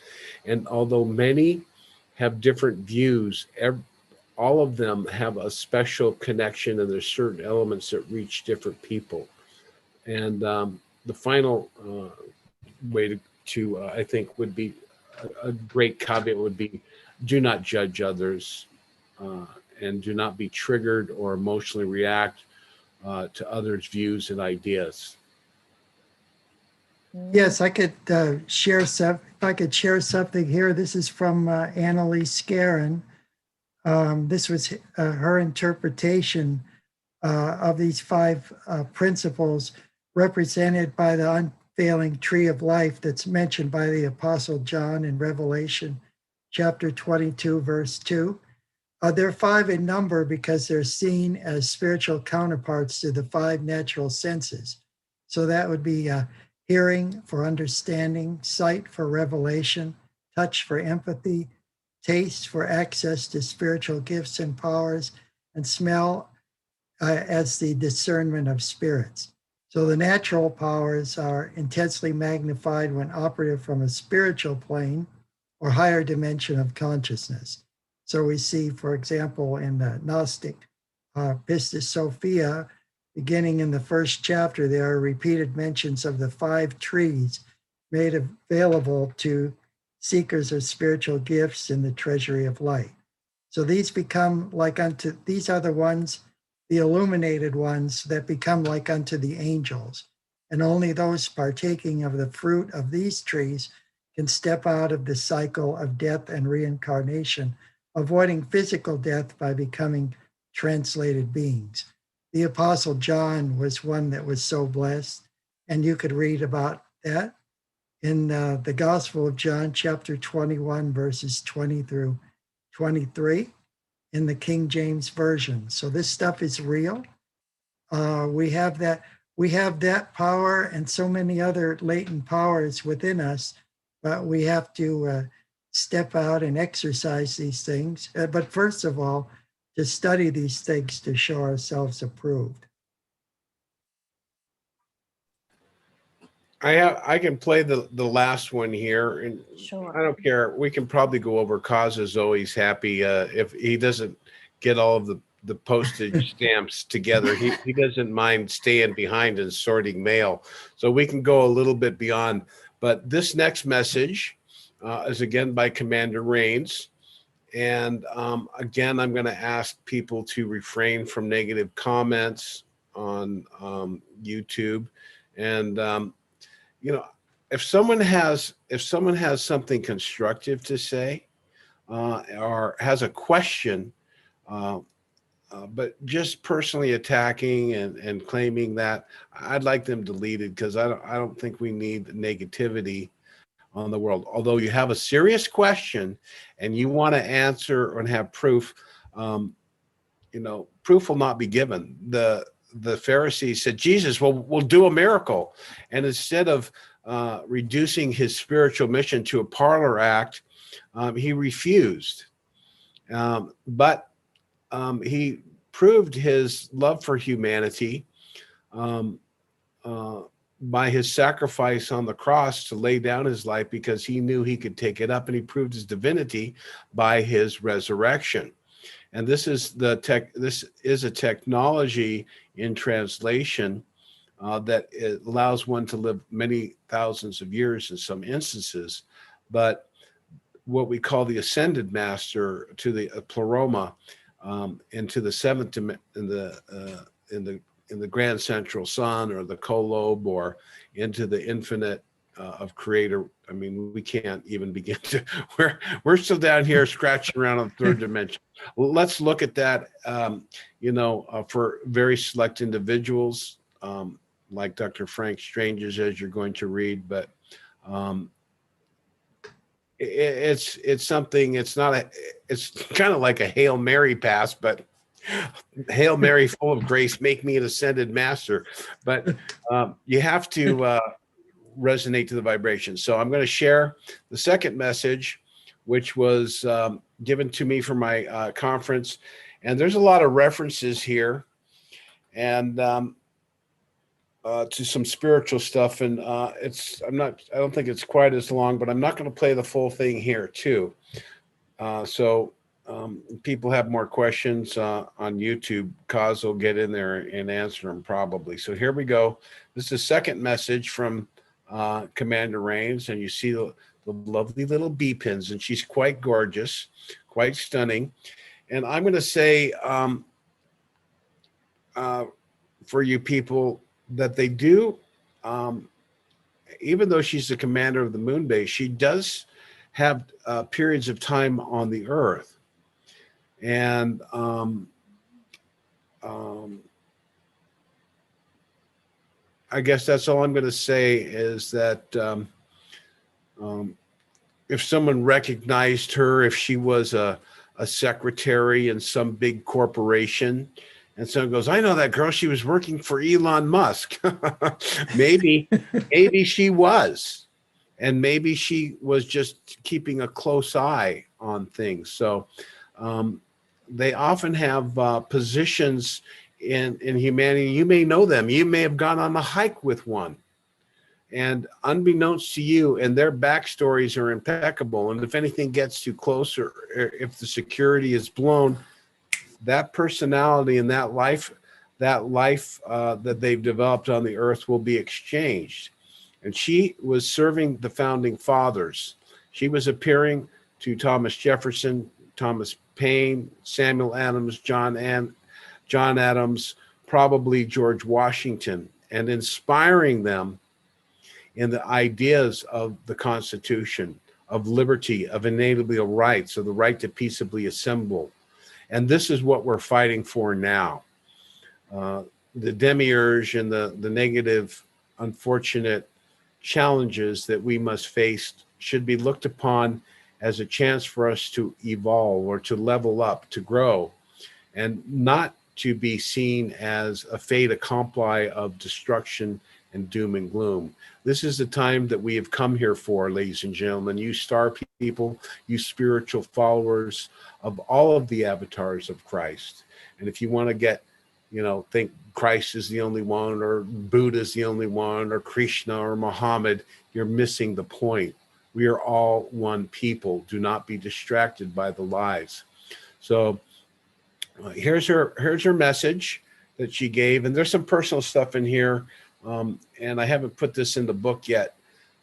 And although many have different views, all of them have a special connection, and there's certain elements that reach different people. And the final way to I think would be a great caveat would be, do not judge others, and do not be triggered or emotionally react to others' views and ideas. Yes, I could share some. If I could share something here, this is from Annalise Guerin. This was her interpretation of these 5 principles represented by the unfailing tree of life that's mentioned by the Apostle John in Revelation chapter 22, verse 2. They're 5 in number because they're seen as spiritual counterparts to the 5 natural senses. So that would be hearing for understanding, sight for revelation, touch for empathy, taste for access to spiritual gifts and powers, and smell as the discernment of spirits. So the natural powers are intensely magnified when operative from a spiritual plane or higher dimension of consciousness. So we see, for example, in the Gnostic Pistis Sophia, beginning in the first chapter, there are repeated mentions of the 5 trees made available to seekers of spiritual gifts in the treasury of light. So these become like unto, these are the ones, the illuminated ones that become like unto the angels. And only those partaking of the fruit of these trees can step out of the cycle of death and reincarnation, avoiding physical death by becoming translated beings. The Apostle John was one that was so blessed, and you could read about that in the Gospel of John, chapter 21, verses 20 through 23 in the King James Version. So this stuff is real. We have that power and so many other latent powers within us, but we have to step out and exercise these things. But first of all, to study these things to show ourselves approved. I can play the last one here, and Sure. I don't care. We can probably go over cause is always happy. If he doesn't get all of the postage stamps together, he doesn't mind staying behind and sorting mail. So we can go a little bit beyond. But this next message is again by Commander Rhaines. And again, I'm going to ask people to refrain from negative comments on YouTube. And you know, if someone has something constructive to say or has a question, but just personally attacking and claiming that, I'd like them deleted, because I don't think we need negativity on the world. Although you have a serious question and you want to answer and have proof, proof will not be given. The Pharisees said, Jesus, we'll do a miracle. And instead of reducing his spiritual mission to a parlor act, he refused. But he proved his love for humanity by his sacrifice on the cross to lay down his life, because he knew he could take it up, and he proved his divinity by his resurrection. And this is a technology in translation that it allows one to live many thousands of years in some instances. But what we call the ascended master to the Peroma, into the seventh in the grand central sun, or the Columba, or into the infinite of creator. I mean, we can't even begin to, we're still down here scratching around on the third dimension. Let's look at that, for very select individuals, like Dr. Frank Strange's, as you're going to read. But it's something, it's kind of like a Hail Mary pass, but Hail Mary full of grace, make me an ascended master. But you have to resonate to the vibration. So I'm going to share the second message, which was given to me for my conference. And there's a lot of references here, and to some spiritual stuff. And I don't think it's quite as long, but I'm not going to play the full thing here too. So people have more questions on YouTube. Kaz will get in there and answer them probably. So here we go. This is the second message from Commander Rhaines, and you see the lovely little bee pins, and she's quite gorgeous, quite stunning. And I'm going to say for you people that they do, even though she's the commander of the moon base, she does have periods of time on the earth. And I guess that's all I'm going to say, is that if someone recognized her, if she was a secretary in some big corporation, and someone goes, I know that girl, she was working for Elon Musk. maybe she was, and maybe she was just keeping a close eye on things. So they often have positions in humanity. You may know them. You may have gone on a hike with one, and unbeknownst to you, and their backstories are impeccable. And if anything gets too close, or if the security is blown, that personality and that life that they've developed on the earth will be exchanged. And she was serving the founding fathers. She was appearing to Thomas Jefferson, Thomas Paine, Samuel Adams, John Adams, probably George Washington, and inspiring them in the ideas of the Constitution, of liberty, of inalienable rights, of the right to peaceably assemble. And this is what we're fighting for now. The demiurge and the negative, unfortunate challenges that we must face should be looked upon as a chance for us to evolve, or to level up, to grow, and not to be seen as a fait accompli of destruction and doom and gloom. This is the time that we have come here for, ladies and gentlemen, you star people, you spiritual followers of all of the avatars of Christ. And if you want to get, think Christ is the only one, or Buddha is the only one, or Krishna or Muhammad, you're missing the point. We are all one people. Do not be distracted by the lies. So here's her message that she gave, and there's some personal stuff in here, and I haven't put this in the book yet,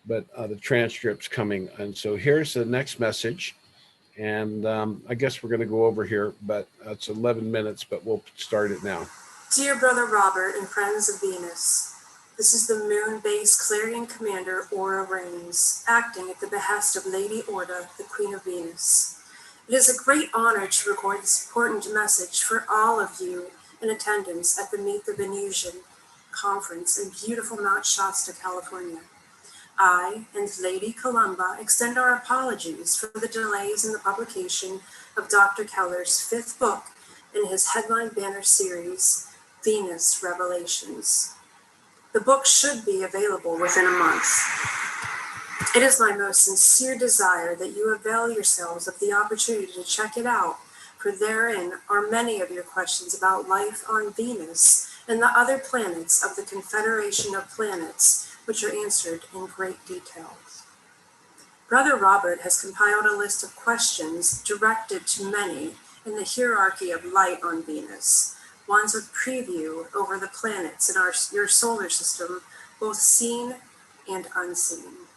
but the transcript's coming. And so here's the next message, and I guess we're going to go over here, but it's 11 minutes, but we'll start it now. Dear Brother Robert and friends of Venus, this is the moon-based Clarion commander, Rhaines, acting at the behest of Lady Orda, the Queen of Venus. It is a great honor to record this important message for all of you in attendance at the Meet the Venusian conference in beautiful Mount Shasta, California. I and Lady Columba extend our apologies for the delays in the publication of Dr. Keller's 5th book in his headline banner series, Venus Revelations. The book should be available within a month. It is my most sincere desire that you avail yourselves of the opportunity to check it out, for therein are many of your questions about life on Venus and the other planets of the Confederation of Planets, which are answered in great detail. Brother Robert has compiled a list of questions directed to many in the hierarchy of light on Venus, ones with preview over the planets in your solar system, both seen and unseen.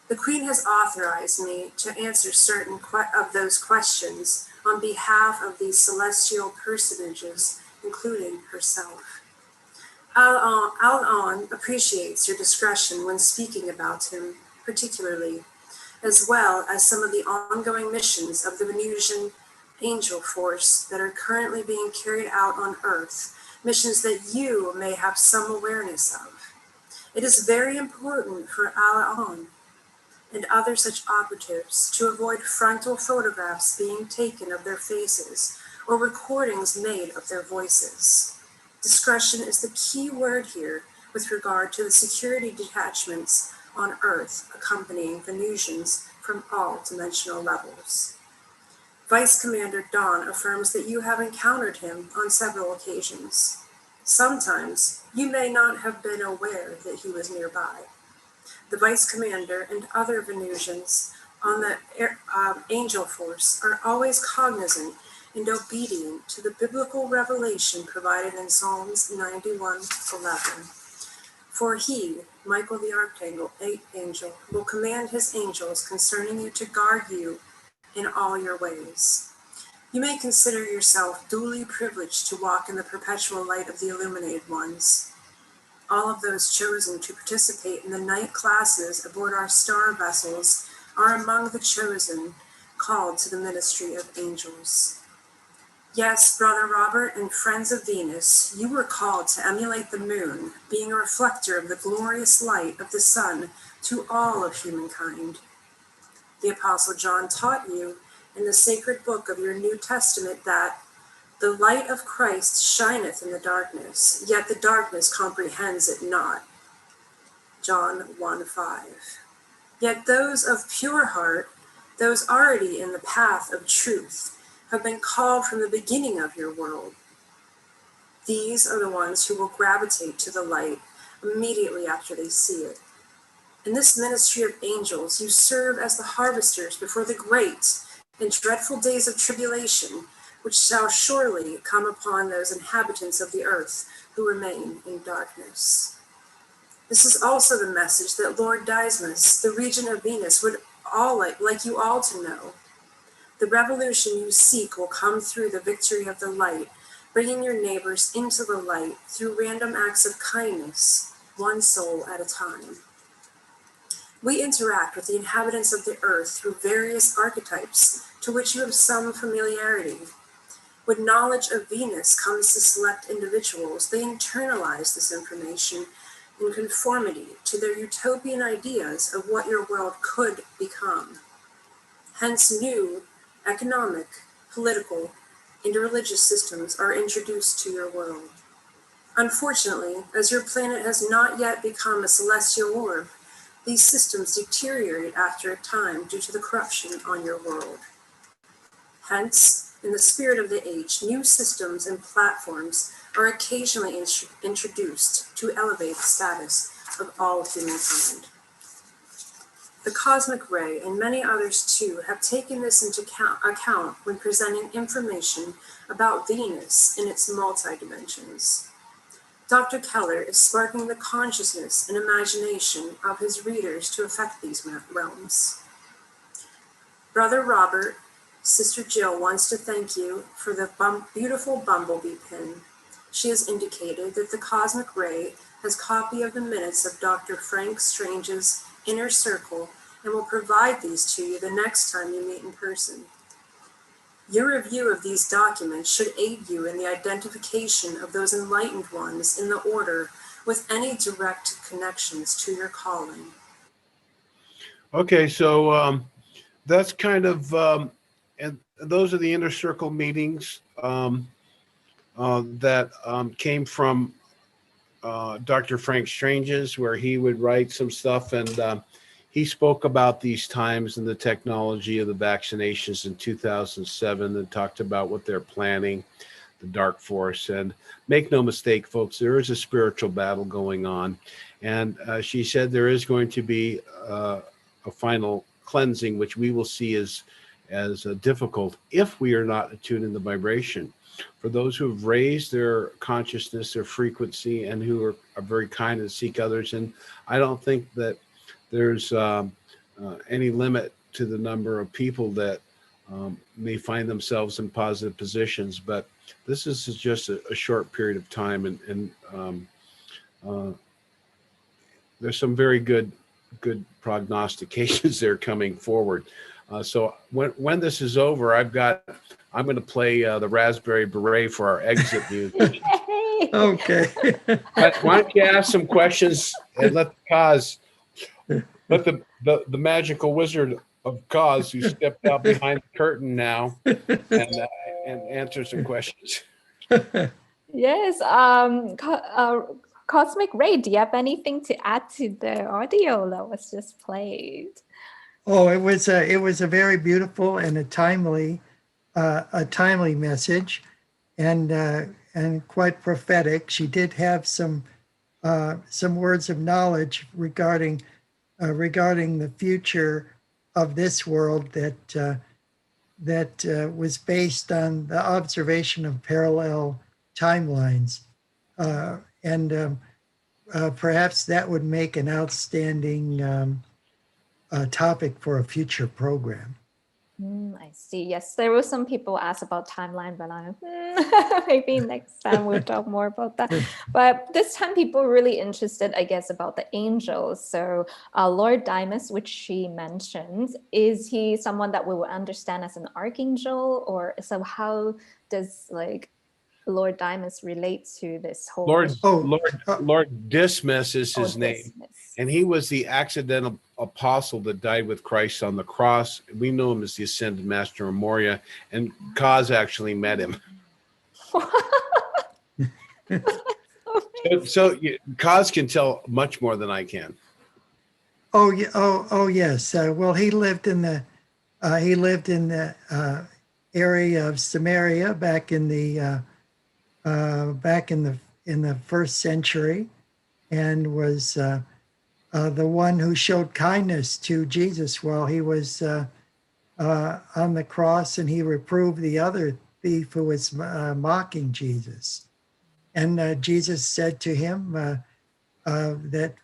The Queen has authorized me to answer certain of those questions on behalf of these celestial personages, including herself. Al-On appreciates your discretion when speaking about him, particularly, as well as some of the ongoing missions of the Venusian angel force that are currently being carried out on Earth, missions that you may have some awareness of. It is very important for Al-On and other such operatives to avoid frontal photographs being taken of their faces or recordings made of their voices. Discretion is the key word here with regard to the security detachments on Earth accompanying Venusians from all dimensional levels. Vice Commander Dawn affirms that you have encountered him on several occasions. Sometimes you may not have been aware that he was nearby. The Vice Commander and other Venusians on the Angel Force are always cognizant and obedient to the biblical revelation provided in Psalms 91:11. For he, Michael the Archangel, will command his angels concerning you to guard you in all your ways. You may consider yourself duly privileged to walk in the perpetual light of the illuminated ones. All of those chosen to participate in the night classes aboard our star vessels are among the chosen, called to the ministry of angels. Yes, Brother Robert and friends of Venus, you were called to emulate the moon, being a reflector of the glorious light of the sun to all of humankind. The Apostle John taught you in the sacred book of your New Testament that the light of Christ shineth in the darkness, yet the darkness comprehends it not. John 1:5. Yet those of pure heart, those already in the path of truth, have been called from the beginning of your world. These are the ones who will gravitate to the light immediately after they see it. In this ministry of angels, you serve as the harvesters before the great and dreadful days of tribulation, which shall surely come upon those inhabitants of the earth who remain in darkness. This is also the message that Lord Dismas, the regent of Venus, would like you all to know. The revolution you seek will come through the victory of the light, bringing your neighbors into the light through random acts of kindness, one soul at a time. We interact with the inhabitants of the earth through various archetypes to which you have some familiarity. When knowledge of Venus comes to select individuals, they internalize this information in conformity to their utopian ideas of what your world could become. Hence, new economic, political, and religious systems are introduced to your world. Unfortunately, as your planet has not yet become a celestial orb, these systems deteriorate after a time due to the corruption on your world. Hence, in the spirit of the age, new systems and platforms are occasionally introduced to elevate the status of all humankind. The Cosmic Ray and many others too have taken this into account when presenting information about Venus in its multi-dimensions. Dr. Keller is sparking the consciousness and imagination of his readers to affect these realms. Brother Robert, Sister Jill wants to thank you for the beautiful bumblebee pin. She has indicated that the Cosmic Ray has copy of the minutes of Dr. Frank Strange's Inner Circle and will provide these to you the next time you meet in person. Your review of these documents should aid you in the identification of those enlightened ones in the order with any direct connections to your calling. Okay, so that's kind of, and those are the inner circle meetings that came from Dr. Frank Strange's, where he would write some stuff, and he spoke about these times and the technology of the vaccinations in 2007 and talked about what they're planning, the dark force. And make no mistake, folks, there is a spiritual battle going on. And she said there is going to be a final cleansing, which we will see as difficult if we are not attuned in the vibration. For those who have raised their consciousness, their frequency, and who are very kind and seek others, and I don't think that there's any limit to the number of people that may find themselves in positive positions, but this is just a short period of time, and there's some very good prognostications there coming forward. So when this is over, I'm going to play the Raspberry Beret for our exit music. Okay. But why don't you ask some questions and let the magical wizard of Cause, who stepped out behind the curtain now, and answer some questions. Yes, Cosmic Ray, do you have anything to add to the audio that was just played? Oh, it was a very beautiful and a timely message, and quite prophetic. She did have some words of knowledge regarding the future of this world that was based on the observation of parallel timelines, and perhaps that would make an outstanding topic for a future program. I see. Yes, there were some people asked about timeline, but maybe next time we'll talk more about that. But this time people are really interested, I guess, about the angels. So Lord Dimas, which she mentioned, is he someone that we will understand as an archangel? Or so how does Lord Dimas relate to this whole Lord Dismas is his name. Dismas. And he was the accidental apostle that died with Christ on the cross. We know him as the Ascended Master of Moria, and Kaz actually met him. So Kaz can tell much more than I can. Oh yeah. Oh yes. Well, he lived in the area of Samaria back in the first century, and was the one who showed kindness to Jesus while he was on the cross, and he reproved the other thief who was mocking Jesus. And Jesus said to him that,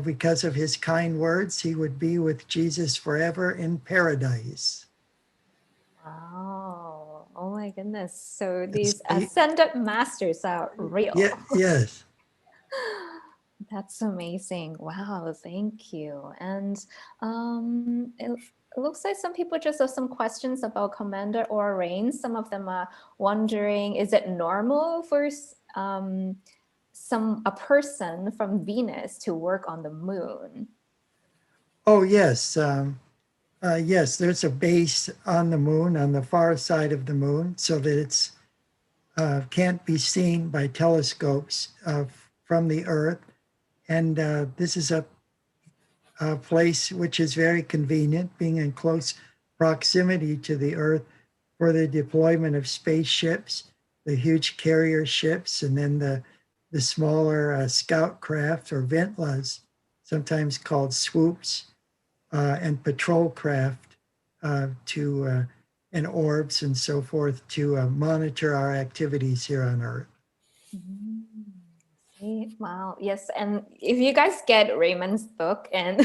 because of his kind words, he would be with Jesus forever in paradise. Wow. Oh my goodness. So these ascended masters are real. Yeah, yes. That's amazing. Wow, thank you. And it looks like some people just have some questions about Commander or Rhaines. Some of them are wondering, is it normal for a person from Venus to work on the moon? Oh, yes. Yes, there's a base on the moon, on the far side of the moon, so that can't be seen by telescopes from the Earth. And this is a place which is very convenient, being in close proximity to the Earth for the deployment of spaceships, the huge carrier ships, and then the smaller scout craft or ventlas, sometimes called swoops, and patrol craft and orbs and so forth to monitor our activities here on Earth. Wow. Yes. And if you guys get Raymond's book, and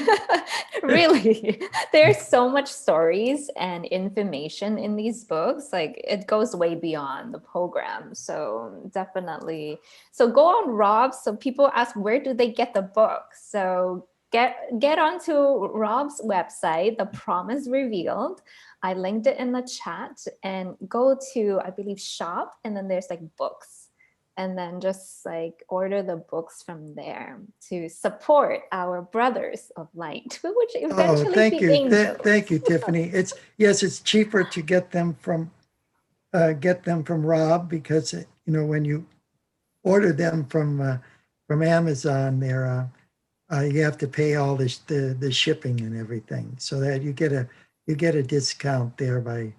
really, there's so much stories and information in these books. Like, it goes way beyond the program. So definitely. So go on Rob. So people ask, where do they get the book? So get onto Rob's website, The Promise Revealed. I linked it in the chat, and go to, I believe, shop, and then there's like books. And then just like order the books from there to support our brothers of light, which eventually thank be you. angels. Thank you, Tiffany. It's cheaper to get them from Rob, because when you order them from Amazon, they're you have to pay all the shipping and everything, so that you get a discount there by.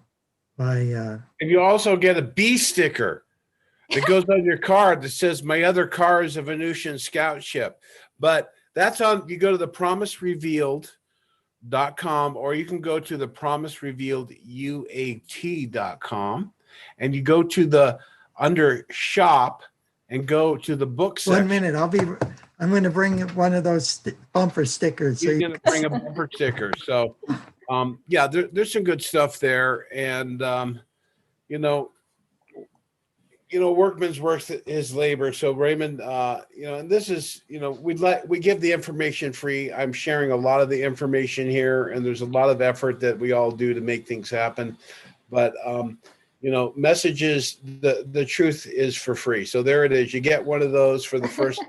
And you also get a B sticker that goes on your car that says, "My other car is a Venusian scout ship." But that's on, you go to thepromiserevealed.com, or you can go to thepromiserevealeduat.com, and you go to under shop and go to the book section. 1 minute, I'm going to bring one of those bumper stickers. You're going to bring a bumper sticker. So, yeah, there's some good stuff there. And, workman's worth his labor. So Raymond, and this is, we give the information free. I'm sharing a lot of the information here, and there's a lot of effort that we all do to make things happen. But, messages, the truth is for free. So there it is. You get one of those for the first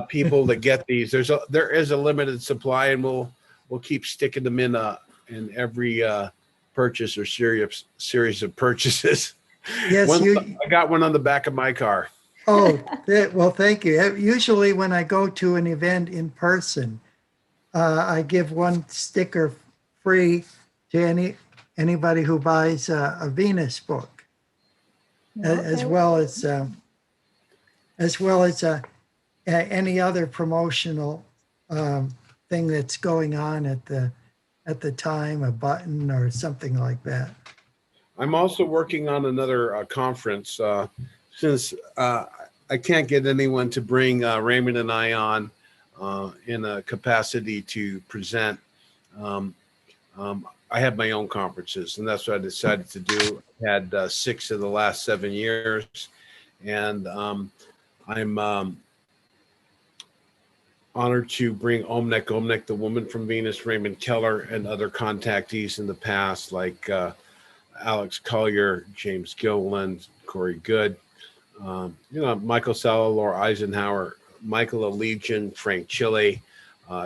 people that get these. There is a limited supply, and we'll keep sticking them in every purchase or series of purchases. Yes, I got one on the back of my car. Oh, well, thank you. Usually when I go to an event in person, I give one sticker free to anybody who buys a Venus book, as well as any other promotional thing that's going on at the time, a button or something like that. I'm also working on another conference, since I can't get anyone to bring Raymond and I on in a capacity to present. I have my own conferences, and that's what I decided to do. I had 6 of the last 7 years, and I'm honored to bring Omnek, the woman from Venus, Raymond Keller, and other contactees in the past, like Alex Collier, James Gilliland, Corey Good, Michael Sala, Laura Eisenhower, Michael Allegian, Frank Chile,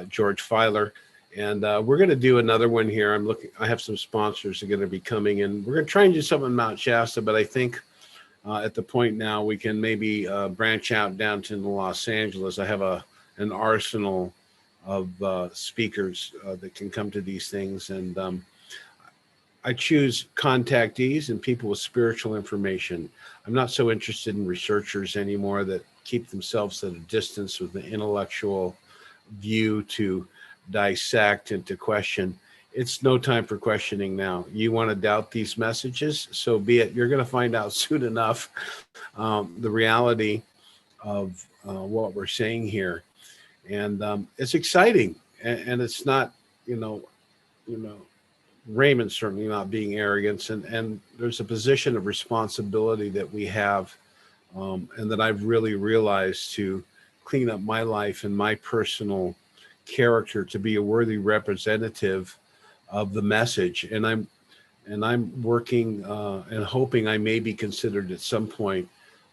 George Filer. And we're going to do another one here. I have some sponsors that are going to be coming in. We're going to try and do something in Mount Shasta, but I think at the point now we can maybe branch out down to Los Angeles. I have an arsenal of speakers that can come to these things. And I choose contactees and people with spiritual information. I'm not so interested in researchers anymore that keep themselves at a distance with the intellectual view to dissect and to question. It's no time for questioning now. You want to doubt these messages, so be it. You're going to find out soon enough the reality of what we're saying here. And it's exciting. And it's not, Raymond certainly not being arrogant, and there's a position of responsibility that we have, and that I've really realized to clean up my life and my personal character to be a worthy representative of the message. And I'm working and hoping I may be considered at some point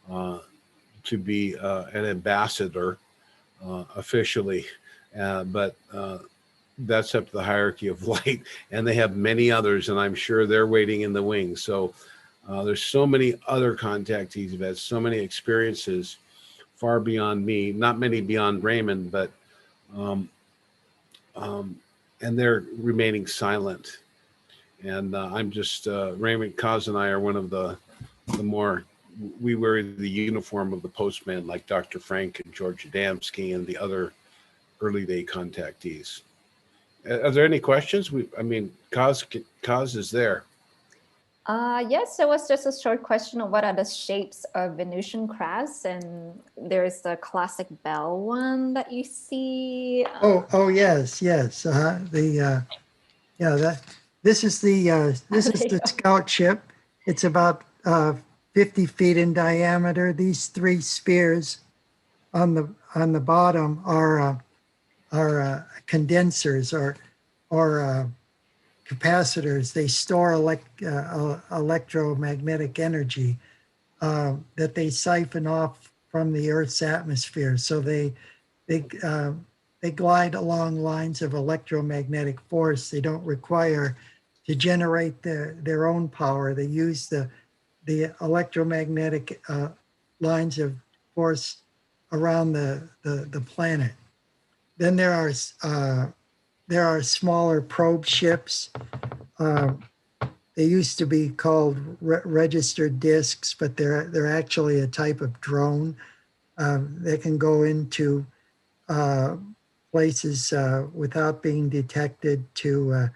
to be an ambassador officially, but that's up to the hierarchy of light, and they have many others, and I'm sure they're waiting in the wings. So There's so many other contactees who've had so many experiences far beyond me, not many beyond Raymond, but and they're remaining silent. And I'm just, Raymond Cos and I are one of the more, we wear the uniform of the postman, like Dr. Frank and George Adamski and the other early day contactees. Are there any questions? I mean, Cos is there. Yes, there was just a short question of what are the shapes of Venusian crafts, and there's the classic bell one that you see. Oh yes, yes. This is the scout ship. It's about 50 feet in diameter. These three spears on the bottom are condensers or capacitors. They store electromagnetic energy that they siphon off from the Earth's atmosphere. So they glide along lines of electromagnetic force. They don't require to generate their own power. They use the electromagnetic lines of force around the planet. Then there are smaller probe ships. They used to be called registered discs, but they're actually a type of drone. They can go into places without being detected to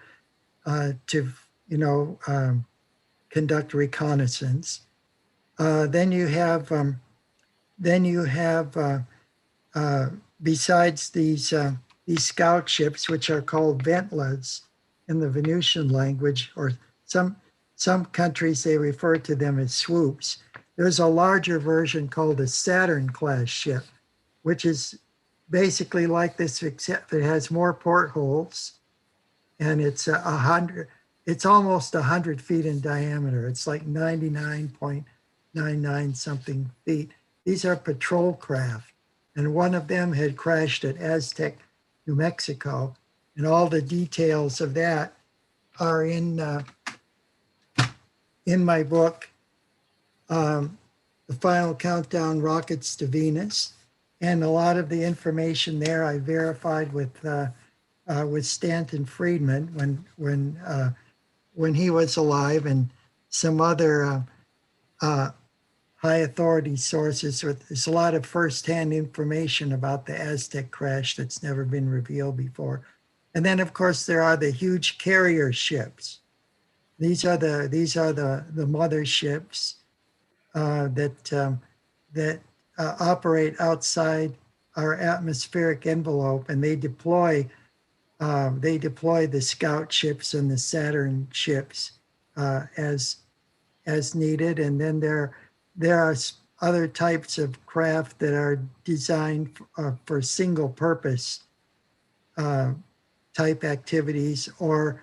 conduct reconnaissance. Then you have besides these scout ships, which are called ventlas in the Venusian language, or some countries they refer to them as swoops. There's a larger version called a Saturn class ship, which is basically like this, except it has more portholes, and it's almost 100 feet in diameter. It's like 99.99 something feet. These are patrol craft, and one of them had crashed at Aztec, New Mexico, and all the details of that are in my book, The Final Countdown: Rockets to Venus. And a lot of the information there I verified with Stanton Friedman when he was alive, and some other high authority sources. There's a lot of firsthand information about the Aztec crash that's never been revealed before. And then, of course, there are the huge carrier ships. These are the mother ships that operate outside our atmospheric envelope, and they deploy the scout ships and the Saturn ships as needed. And then there are other types of craft that are designed for single purpose type activities, or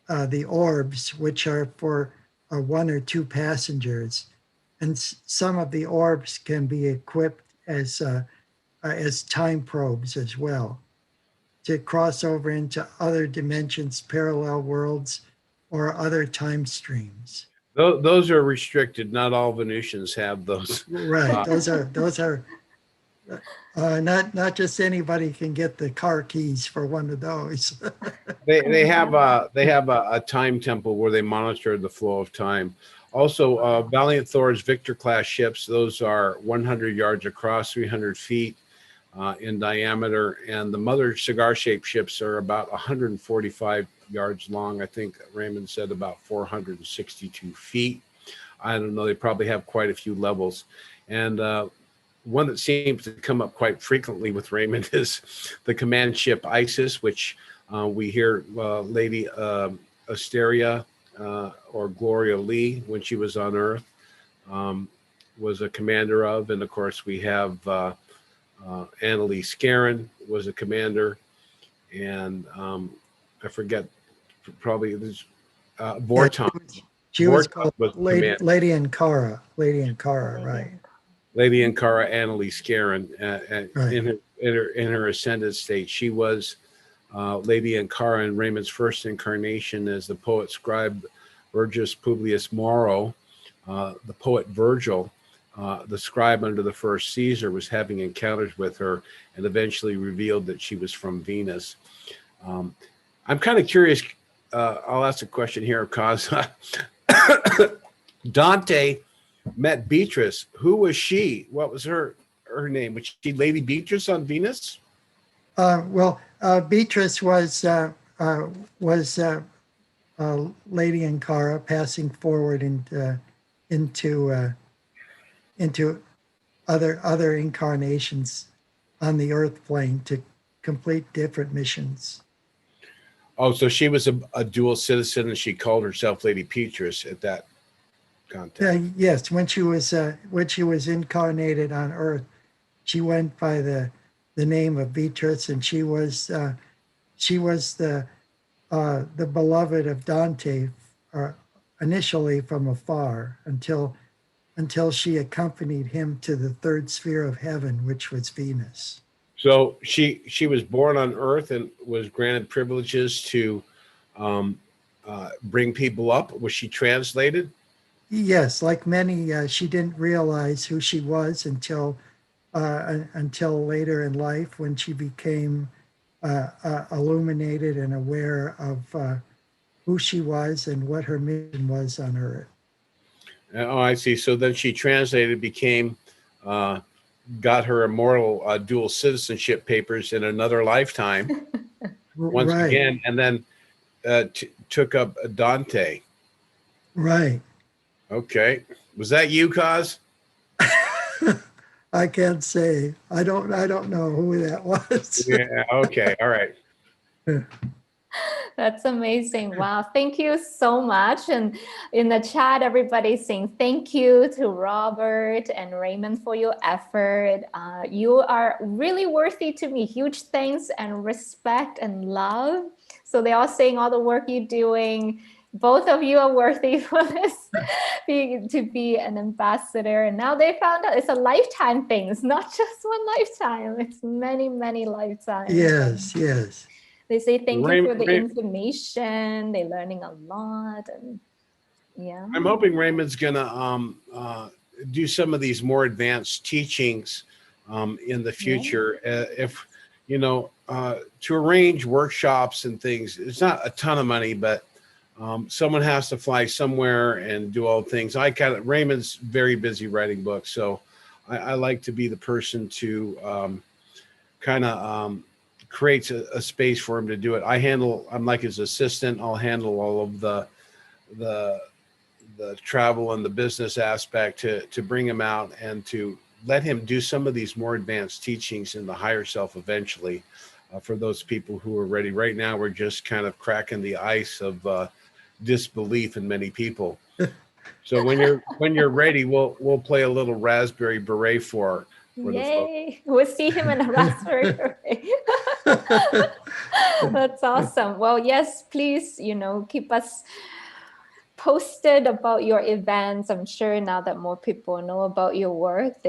the orbs, which are for one or two passengers. And some of the orbs can be equipped as time probes as well, to cross over into other dimensions, parallel worlds, or other time streams. Those are restricted. Not all Venusians have those. Right. Those are not just anybody can get the car keys for one of those. They have a time temple where they monitor the flow of time. Also, Valiant Thor's Victor class ships. Those are 100 yards across, 300 feet in diameter, and the mother cigar-shaped ships are about 145 yards long. I think Raymond said about 462 feet. I don't know. They probably have quite a few levels, and one that seems to come up quite frequently with Raymond is the command ship Isis, which we hear Lady Asteria or Gloria Lee, when she was on Earth, was a commander of. And of course, we have Annalise Scarron was a commander. And I forget, probably Vorton. She was called Lady Ankara. Lady Ankara, right. Lady Ankara, Annalise Scarron, Right. in her ascended state. She was Lady Ankara in Raymond's first incarnation as the poet scribe Virgis Publius Moro. the poet Virgil, the scribe under the first Caesar, was having encounters with her and eventually revealed that she was from Venus. I'm kind of curious. I'll ask a question here, cause Dante met Beatrice. Who was she? What was her name? Was she Lady Beatrice on Venus? Beatrice was Lady Ankara passing forward into other incarnations on the Earth plane to complete different missions. Oh, so she was a dual citizen, and she called herself Lady Beatrice at that context. Yes, when she was incarnated on Earth, she went by the name of Beatrice, and she was the beloved of Dante, initially from afar, until she accompanied him to the third sphere of heaven, which was Venus. So she was born on Earth and was granted privileges to bring people up. Was she translated? Yes, like many, she didn't realize who she was until later in life, when she became illuminated and aware of who she was and what her mission was on Earth. Oh, I see. So then she translated, became, got her immortal dual citizenship papers in another lifetime, once again, and then took up Dante. Right. Okay. Was that you, Cos? I can't say. I don't know who that was. Yeah. Okay. All right. That's amazing. Wow. Thank you so much. And in the chat, everybody's saying thank you to Robert and Raymond for your effort. You are really worthy to me. Huge thanks and respect and love. So they're all saying all the work you're doing. Both of you are worthy for this, to be an ambassador. And now they found out it's a lifetime thing. It's not just one lifetime. It's many, many lifetimes. Yes, yes. They say thank you for the information. They're learning a lot, and yeah. I'm hoping Raymond's gonna do some of these more advanced teachings in the future. If you know, to arrange workshops and things, it's not a ton of money, but someone has to fly somewhere and do all the things. Raymond's very busy writing books, so I like to be the person to creates a space for him to do it. I'm like his assistant. I'll handle all of the travel and the business aspect to bring him out and to let him do some of these more advanced teachings in the higher self eventually, for those people who are ready. Right now, we're just kind of cracking the ice of disbelief in many people. So when you're ready, we'll play a little Raspberry Beret for Yay! We'll see him in a Raspberry Beret. That's awesome. Well, yes, please, keep us posted about your events. I'm sure now that more people know about your work,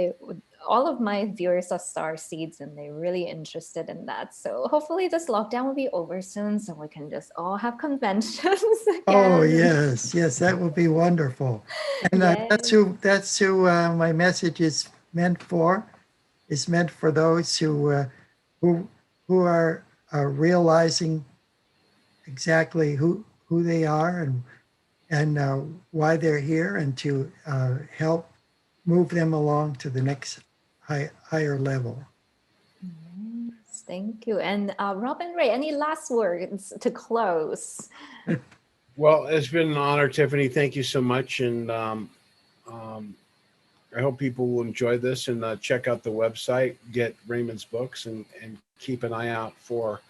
all of my viewers are star seeds and they're really interested in that. So hopefully this lockdown will be over soon so we can just all have conventions again. Oh, yes, that will be wonderful. And that's who my message is meant for. It's meant for those who are realizing exactly who they are and why they're here, and to help move them along to the next higher level. Yes, thank you. And Rob and Ray, any last words to close? Well, it's been an honor, Tiffany. Thank you so much, and I hope people will enjoy this and check out the website, get Raymond's books, and keep an eye out for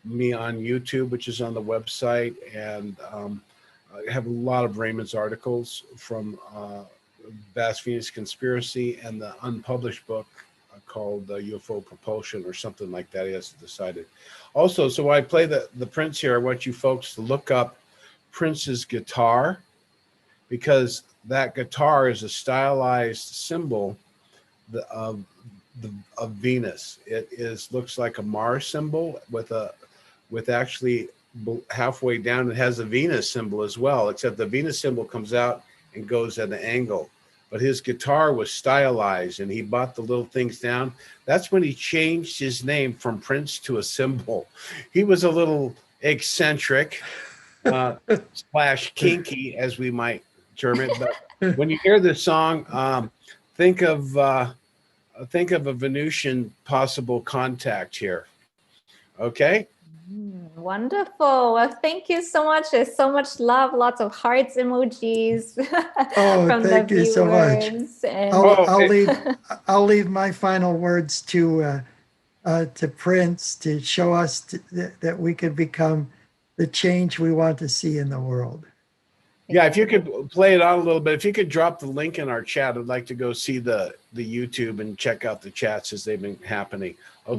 me on YouTube, which is on the website. And I have a lot of Raymond's articles from Vast Venus Conspiracy and the unpublished book called UFO Propulsion or something like that. He hasn't decided. Also, so when I play the Prince here, I want you folks to look up Prince's guitar, because that guitar is a stylized symbol of Venus. It looks like a Mars symbol with actually halfway down it has a Venus symbol as well, except the Venus symbol comes out and goes at an angle. But his guitar was stylized, and he bought the little things down. That's when he changed his name from Prince to a symbol. He was a little eccentric slash kinky, as we might term it. But when you hear this song, think of a Venusian possible contact here. Okay. Wonderful. Well, thank you so much. There's so much love, lots of hearts emojis Oh, from thank the you so much. viewers. And I'll leave my final words to Prince to show us that we could become the change we want to see in the world. yeah, if you could play it out a little bit, if you could drop the link in our chat, I'd like to go see the YouTube and check out the chats as they've been happening. Okay.